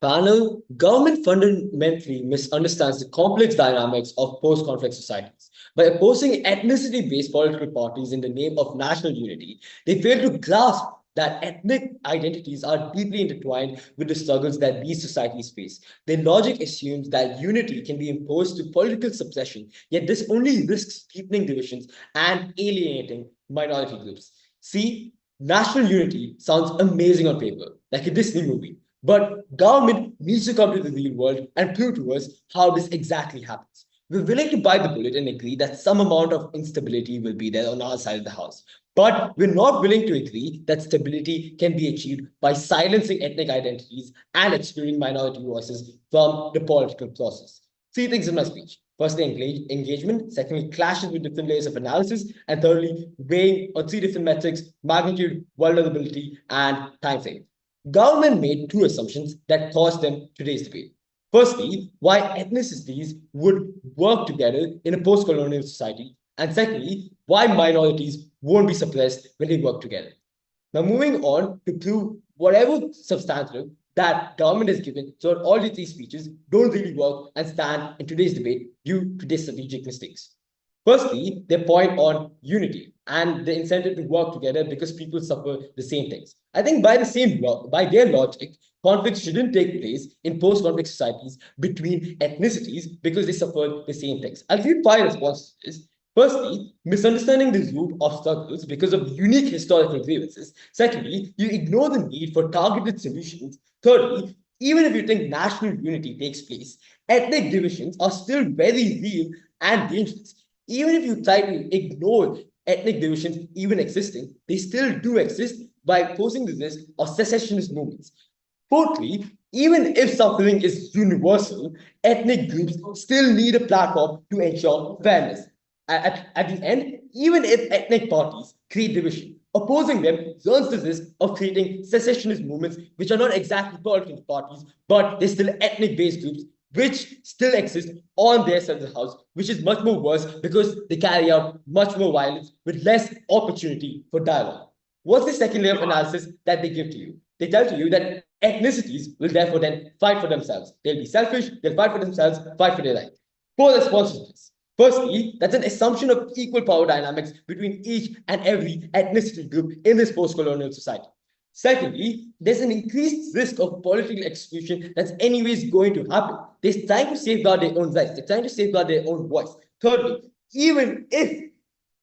Panel, government fundamentally misunderstands the complex dynamics of post-conflict societies. By opposing ethnicity-based political parties in the name of national unity, they fail to grasp that ethnic identities are deeply intertwined with the struggles that these societies face. Their logic assumes that unity can be imposed through political suppression, yet this only risks deepening divisions and alienating minority groups. See, national unity sounds amazing on paper, like a Disney movie. But government needs to come to the real world and prove to us how this exactly happens. We're willing to bite the bullet and agree that some amount of instability will be there on our side of the house. But we're not willing to agree that stability can be achieved by silencing ethnic identities and excluding minority voices from the political process. 3 things in my speech. Firstly, engagement. Secondly, clashes with different layers of analysis. And thirdly, weighing on 3 different metrics: magnitude, vulnerability, and time frame. Government made 2 assumptions that caused them today's debate. Firstly, why ethnicities would work together in a post-colonial society, and secondly, why minorities won't be suppressed when they work together. Now, moving on to prove whatever substantive that government has given throughout all the 3 speeches don't really work and stand in today's debate due to their strategic mistakes. Firstly, their point on unity and the incentive to work together because people suffer the same things. I think by their logic, conflict shouldn't take place in post-conflict societies between ethnicities because they suffer the same things. I'll give 5 responses to this. Firstly, misunderstanding the root of struggles because of unique historical grievances. Secondly, you ignore the need for targeted solutions. Thirdly, even if you think national unity takes place, ethnic divisions are still very real and dangerous. Even if you try to ignore ethnic divisions even existing, they still do exist by posing the risk of secessionist movements. Fourthly, even if suffering is universal, ethnic groups still need a platform to ensure fairness. At the end, even if ethnic parties create division, opposing them runs the risk of creating secessionist movements, which are not exactly political parties, but they're still ethnic-based groups, which still exist on their side of the house, which is much more worse because they carry out much more violence with less opportunity for dialogue. What's the second layer of analysis that they give to you? They tell to you that ethnicities will therefore then fight for themselves. They'll be selfish, they'll fight for themselves, fight for their right. 4 responses to this. Firstly, that's an assumption of equal power dynamics between each and every ethnicity group in this post-colonial society. Secondly, there's an increased risk of political exclusion that's anyways going to happen. They're trying to safeguard their own rights. They're trying to safeguard their own voice. Thirdly, even if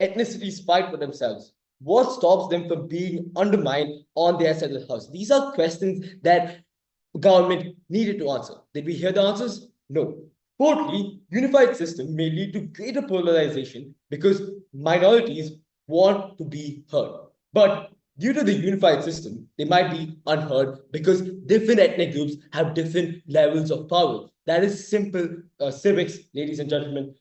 ethnicities fight for themselves, what stops them from being undermined on their side of the house? These are questions that government needed to answer. Did we hear the answers? No. Fourthly, unified system may lead to greater polarization because minorities want to be heard. But due to the unified system, they might be unheard because different ethnic groups have different levels of power. That is simple civics, ladies and gentlemen.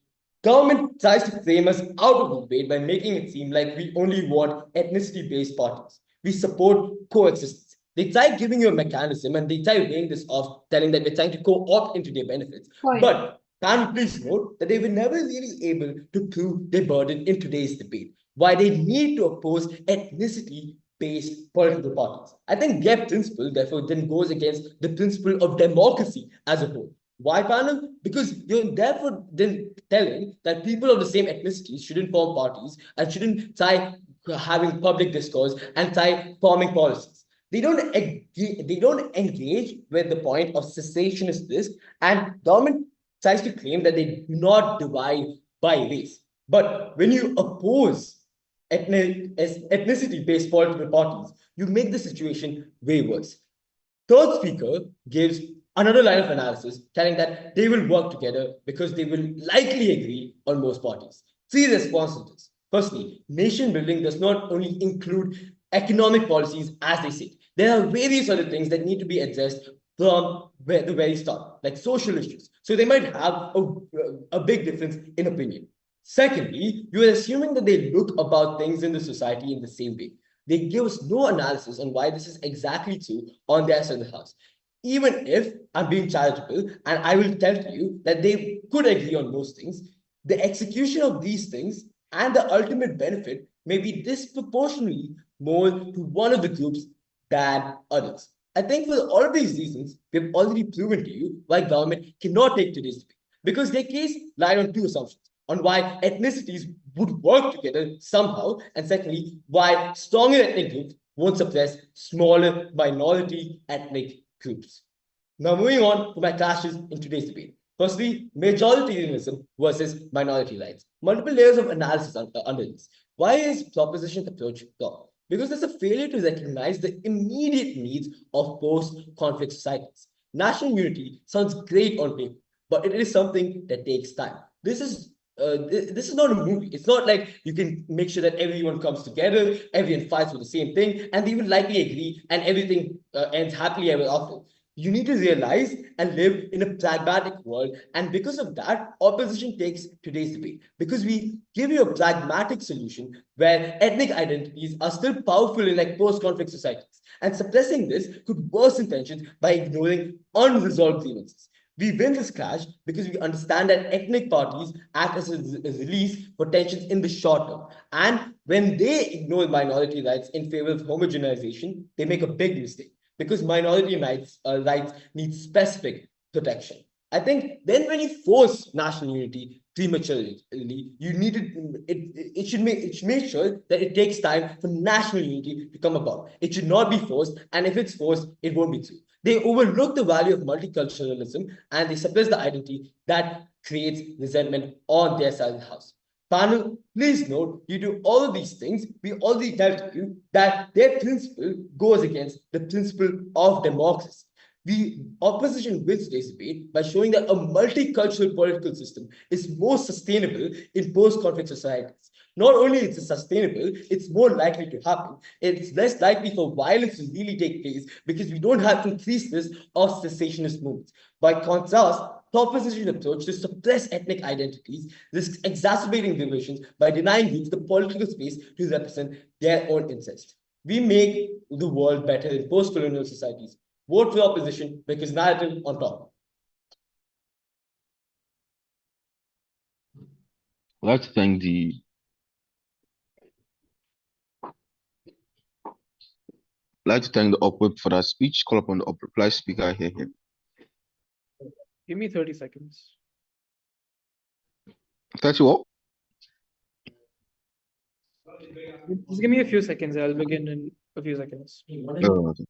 Government tries to frame us out of the debate by making it seem like we only want ethnicity-based parties. We support coexistence. They try giving you a mechanism and they try weighing this off, telling that we're trying to co-opt into their benefits. Point. But can please note that they were never really able to prove their burden in today's debate. Why they need to oppose ethnicity-based political parties. I think their principle, therefore, then goes against the principle of democracy as a whole. Why panel? Because you're therefore then telling that people of the same ethnicity shouldn't form parties and shouldn't try having public discourse and try forming policies. They don't engage with the point of cessationist risk, and government tries to claim that they do not divide by race. But when you oppose ethnicity-based political parties, you make the situation way worse. Third speaker gives another line of analysis telling that they will work together because they will likely agree on most parties. 3 responses. Firstly, nation building does not only include economic policies as they say. There are various other things that need to be addressed from the very start, like social issues. So they might have a big difference in opinion. Secondly, you are assuming that they look about things in the society in the same way. They give us no analysis on why this is exactly true on their side of the house. Even if I'm being charitable and I will tell you that they could agree on most things, the execution of these things and the ultimate benefit may be disproportionately more to one of the groups than others. I think for all of these reasons, we've already proven to you why government cannot take today's debate, because their case lied on two assumptions: on why ethnicities would work together somehow, and secondly, why stronger ethnic groups won't suppress smaller minority ethnic groups. Now, moving on to my clashes in today's debate. Firstly, majoritarianism versus minority rights. Multiple layers of analysis under this. Why is proposition approach wrong? Because there's a failure to recognize the immediate needs of post-conflict societies. National unity sounds great on paper, but it is something that takes time. This is not a movie. It's not like you can make sure that everyone comes together, everyone fights for the same thing, and they will likely agree, and everything ends happily ever after. You need to realize and live in a pragmatic world. And because of that, opposition takes today's debate, because we give you a pragmatic solution where ethnic identities are still powerful in like post-conflict societies. And suppressing this could worsen tensions by ignoring unresolved grievances. We win this clash because we understand that ethnic parties act as a release for tensions in the short term. And when they ignore minority rights in favor of homogenization, they make a big mistake, because minority rights need specific protection. I think then when you force national unity prematurely, you need it should make sure that it takes time for national unity to come about. It should not be forced, and if it's forced, it won't be true. They overlook the value of multiculturalism and they suppress the identity that creates resentment on their side of the house. Panel, please note, due to all of these things, we already told you that their principle goes against the principle of democracy. The opposition wins today's debate by showing that a multicultural political system is more sustainable in post-conflict societies. Not only is it sustainable, it's more likely to happen. It's less likely for violence to really take place because we don't have increases of cessationist movements. By contrast, the opposition approach to suppress ethnic identities risks exacerbating divisions by denying groups the political space to represent their own interests. We make the world better in post-colonial societies. Vote for opposition because narrative on top. I'd like to thank the upward for that speech. Call upon the up reply speaker here. Give me 30 seconds. 30 what? Just give me a few seconds. I'll begin in a few seconds. Okay.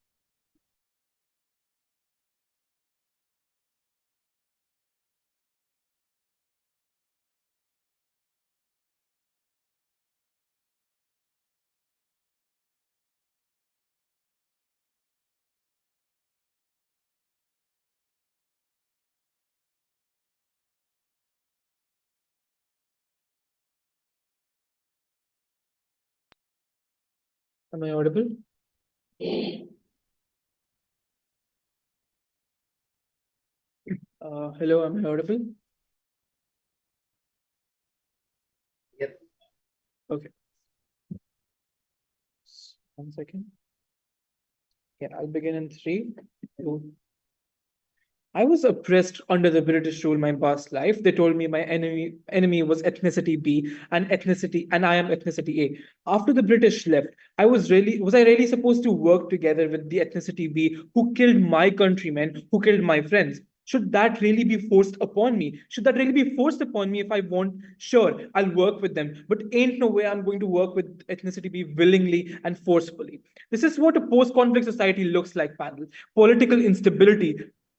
Am I audible? Hello, am I audible? Yep. Okay. 1 second. Yeah, I'll begin in 3, 2. I was oppressed under the British rule my past life. They told me my enemy was ethnicity B and I am ethnicity A. After the British left, was I really supposed to work together with the ethnicity B who killed my countrymen, who killed my friends? Should that really be forced upon me? Should that really be forced upon me if I want? Sure, I'll work with them, but ain't no way I'm going to work with ethnicity B willingly and forcefully. This is what a post-conflict society looks like, panel. Political instability,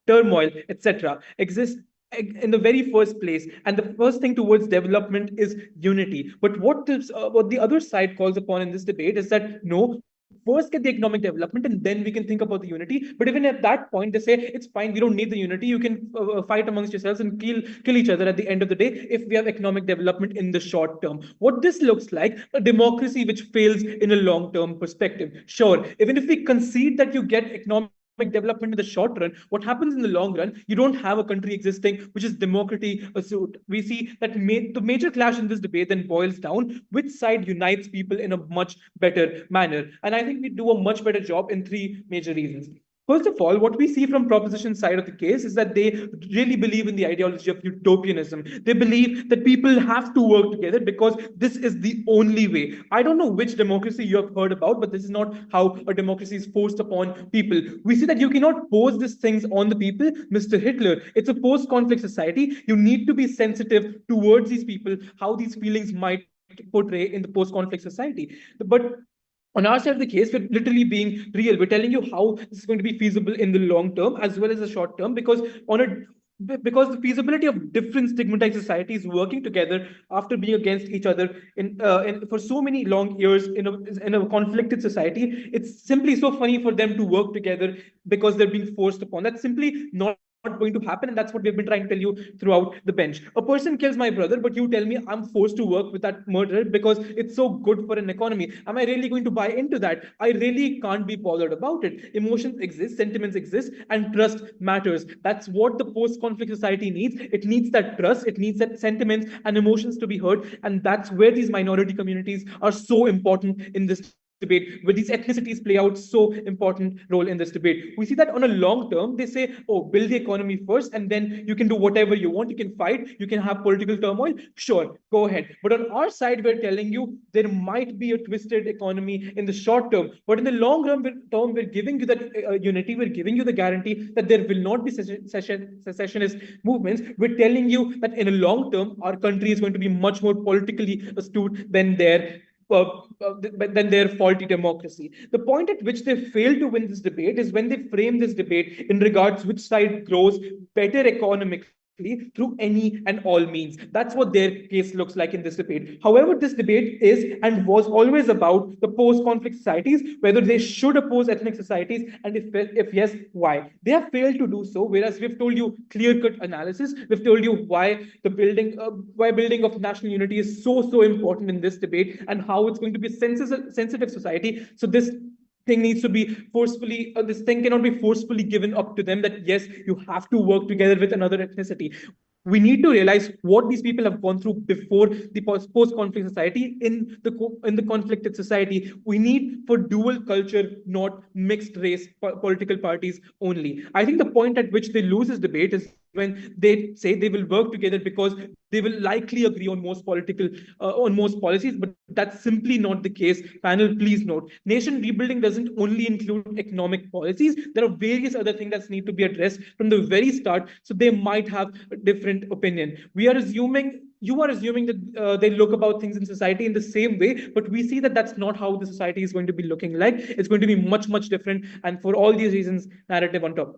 turmoil, etc., exists in the very first place, and the first thing towards development is unity. But what the other side calls upon in this debate is that no, first get the economic development and then we can think about the unity. But even at that point, they say it's fine, we don't need the unity. You can fight amongst yourselves and kill each other at the end of the day if we have economic development in the short term. What this looks like, a democracy which fails in a long-term perspective. Sure, even if we concede that you get economic development in the short run, what happens in the long run, you don't have a country existing which is democratically assured. We see that the major clash in this debate then boils down which side unites people in a much better manner. And I think we do a much better job in three major reasons. First of all, what we see from proposition side of the case is that they really believe in the ideology of utopianism. They believe that people have to work together because this is the only way. I don't know which democracy you have heard about, but this is not how a democracy is forced upon people. We see that you cannot pose these things on the people. Mr. Hitler, it's a post-conflict society. You need to be sensitive towards these people, how these feelings might portray in the post-conflict society. But on our side of the case, we're literally being real. We're telling you how this is going to be feasible in the long term as well as the short term, because the feasibility of different stigmatized societies working together after being against each other for so many long years in a conflicted society, it's simply so funny for them to work together because they're being forced upon. That's simply not going to happen, and that's what we've been trying to tell you throughout the bench. A person kills my brother, but you tell me I'm forced to work with that murderer because it's so good for an economy. Am I really going to buy into that? I really can't be bothered about it. Emotions exist, sentiments exist, and trust matters. That's what the post-conflict society needs. It needs that trust, it needs that sentiments and emotions to be heard, and that's where these minority communities are so important in this debate, where these ethnicities play out so important role in this debate. We see that on a long term, they say, oh, build the economy first, and then you can do whatever you want. You can fight, you can have political turmoil. Sure, go ahead. But on our side, we're telling you there might be a twisted economy in the short term, but in the long run, we're giving you that unity. We're giving you the guarantee that there will not be secessionist movements. We're telling you that in a long term, our country is going to be much more politically astute than their faulty democracy. The point at which they fail to win this debate is when they frame this debate in regards which side grows better economically through any and all means. That's what their case looks like in this debate. However, this debate is and was always about the post-conflict societies, whether they should oppose ethnic societies, and if yes, why. They have failed to do so, whereas we've told you clear-cut analysis. We've told you why building of national unity is so important in this debate, and how it's going to be a sensitive society. So this thing needs to be forcefully, this thing cannot be forcefully given up to them that yes, you have to work together with another ethnicity. We need to realize what these people have gone through before the post-conflict society in the conflicted society. We need for dual culture, not mixed race political parties only. I think the point at which they lose this debate is when they say they will work together because they will likely agree on most policies, but that's simply not the case. Panel, please note, nation rebuilding doesn't only include economic policies. There are various other things that need to be addressed from the very start, so they might have a different opinion. You are assuming that they look about things in society in the same way, but we see that that's not how the society is going to be looking like. It's going to be much different, and for all these reasons, narrative on top.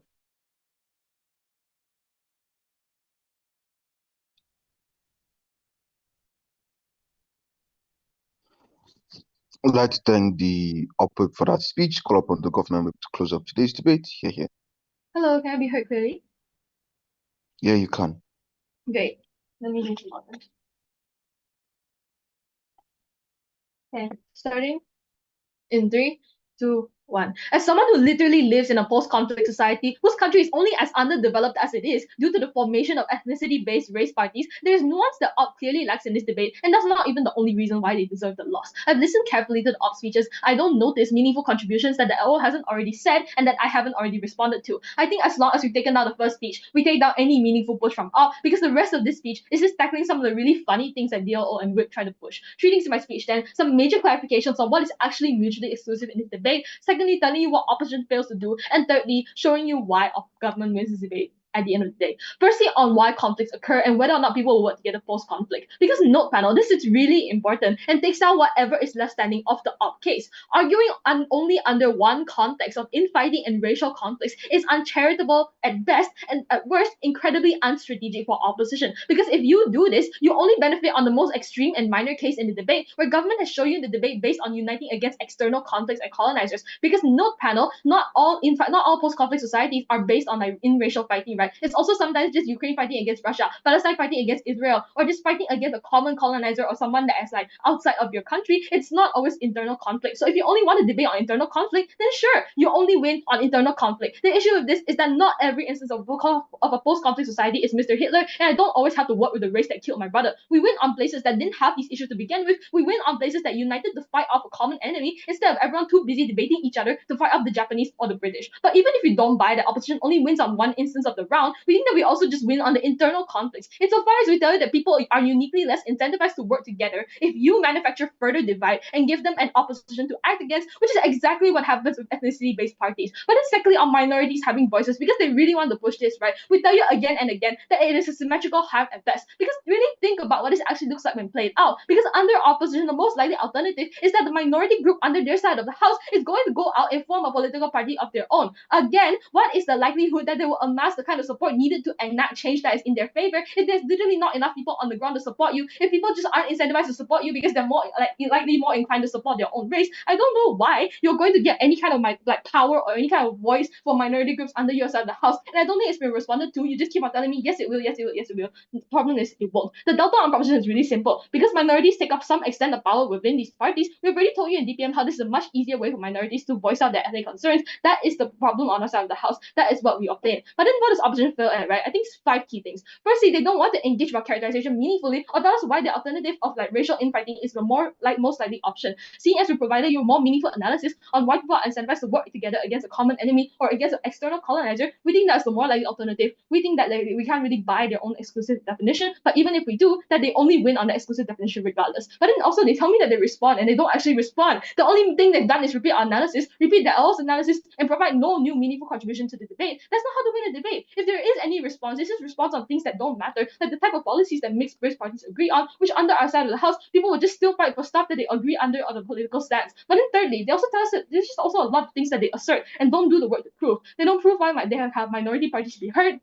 I'd like to thank the opposition for that speech. Call upon the governor to close up today's debate. Here. Hello, can I be heard clearly? Yeah, you can. Great. Let me just log in. Okay, starting in 3, 2, 1. As someone who literally lives in a post-conflict society whose country is only as underdeveloped as it is due to the formation of ethnicity-based race parties, there is nuance that Op clearly lacks in this debate, and that's not even the only reason why they deserve the loss. I've listened carefully to the Op speeches. I don't notice meaningful contributions that the LO hasn't already said and that I haven't already responded to. I think as long as we've taken down the first speech, we take down any meaningful push from Op, because the rest of this speech is just tackling some of the really funny things that DLO and Whip try to push. 3 things in my speech then, some major clarifications on what is actually mutually exclusive in this debate. Secondly, telling you what opposition fails to do, and thirdly, showing you why government wins this debate. at the end of the day. Firstly, on why conflicts occur and whether or not people will work together post-conflict. Because note panel, this is really important and takes down whatever is left standing of the op case. Arguing only under one context of infighting and racial conflicts is uncharitable at best and at worst incredibly unstrategic for opposition. Because if you do this, you only benefit on the most extreme and minor case in the debate, where government has shown you the debate based on uniting against external conflicts and colonizers. Because note panel, not all post-conflict societies are based on like in racial fighting, right? It's also sometimes just Ukraine fighting against Russia, Palestine fighting against Israel, or just fighting against a common colonizer or someone that is like outside of your country. It's not always internal conflict. So if you only want to debate on internal conflict, then sure, you only win on internal conflict. The issue with this is that not every instance of a post-conflict society is Mr. Hitler, and I don't always have to work with the race that killed my brother. We win on places that didn't have these issues to begin with. We win on places that united to fight off a common enemy instead of everyone too busy debating each other to fight off the Japanese or the British. But even if we don't buy that opposition only wins on one instance of the round, we think that we also just win on the internal conflicts. Insofar as we tell you that people are uniquely less incentivized to work together if you manufacture further divide and give them an opposition to act against, which is exactly what happens with ethnicity-based parties. But then secondly, on minorities having voices, because they really want to push this, right? We tell you again and again that it is a symmetrical harm at best. Because really think about what this actually looks like when played out. Because under opposition, the most likely alternative is that the minority group under their side of the house is going to go out and form a political party of their own. Again, what is the likelihood that they will amass the kind of support needed to enact change that is in their favor if there's literally not enough people on the ground to support you? If people just aren't incentivized to support you because they're more likely more inclined to support their own race, I don't know why you're going to get any kind of power or any kind of voice for minority groups under your side of the house. And I don't think it's been responded to. You just keep on telling me, yes, it will, yes, it will, yes, it will. The problem is it won't. The delta on proposition is really simple. Because minorities take up some extent of power within these parties, we've already told you in DPM how this is a much easier way for minorities to voice out their ethnic concerns. That is the problem on our side of the house. That is what we obtain. But then what does opposition fail at, right? I think it's 5 key things. Firstly, they don't want to engage about characterization meaningfully, or tell us why the alternative of like racial infighting is the most likely option. Seeing as we provided you more meaningful analysis on why people are incentivized to work together against a common enemy or against an external colonizer, we think that's the more likely alternative. We think that we can't really buy their own exclusive definition, but even if we do, that they only win on the exclusive definition regardless. But then also they tell me that they respond and they don't actually respond. The only thing they've done is repeat our analysis, repeat their own analysis, and provide no new meaningful contribution to the debate. That's not how to win a debate. If there is any response, it's just response on things that don't matter, like the type of policies that mixed race parties agree on, which under our side of the house, people will just still fight for stuff that they agree under on the political stance. But then thirdly, they also tell us that there's just also a lot of things that they assert and don't do the work to prove. They don't prove why they have minority parties to be heard.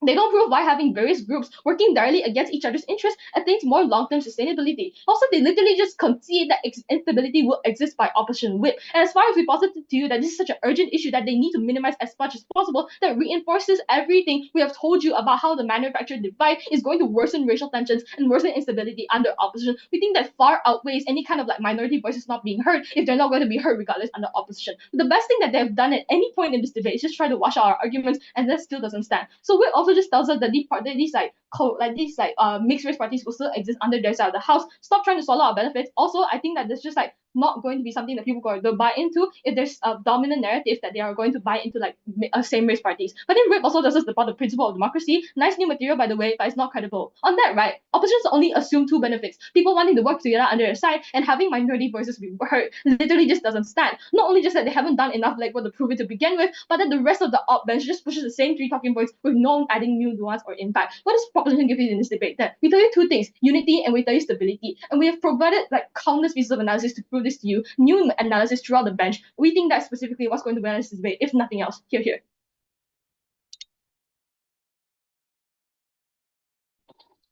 They don't prove why having various groups working directly against each other's interests attains more long-term sustainability. Also, they literally just concede that instability will exist by opposition whip. And as far as we posited to you that this is such an urgent issue that they need to minimize as much as possible, that reinforces everything we have told you about how the manufactured divide is going to worsen racial tensions and worsen instability under opposition. We think that far outweighs any kind of like minority voices not being heard if they're not going to be heard regardless under opposition. The best thing that they've done at any point in this debate is just try to wash out our arguments, and that still doesn't stand. So whip also just tells us that these mixed race parties will still exist under their side of the house. Stop trying to swallow our benefits. Also, I think that there's just like not going to be something that people are going to buy into if there's a dominant narrative that they are going to buy into like same race parties. But then RIP also does us about the principle of democracy. Nice new material, by the way, but it's not credible. On that, right, oppositions only assume 2 benefits: people wanting to work together under their side and having minority voices be heard. Literally just doesn't stand. Not only just that they haven't done enough like what to prove it to begin with, but that the rest of the op bench just pushes the same 3 talking points with no adding new nuance or impact. What does proposition give you in this debate? That we tell you 2 things: unity, and we tell you stability. And we have provided like countless pieces of analysis to prove this to you, new analysis throughout the bench. We think that's specifically what's going to win this debate, if nothing else. Here.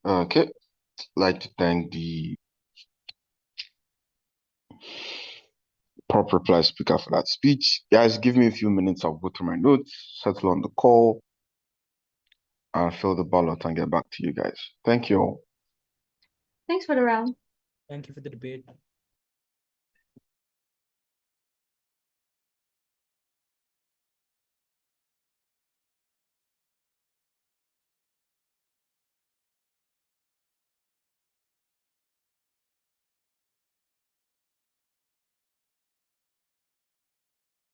Okay. I'd like to thank the prop reply speaker for that speech. Guys, give me a few minutes. I'll go through my notes, settle on the call, and fill the ballot and get back to you guys. Thank you all. Thanks for the round. Thank you for the debate.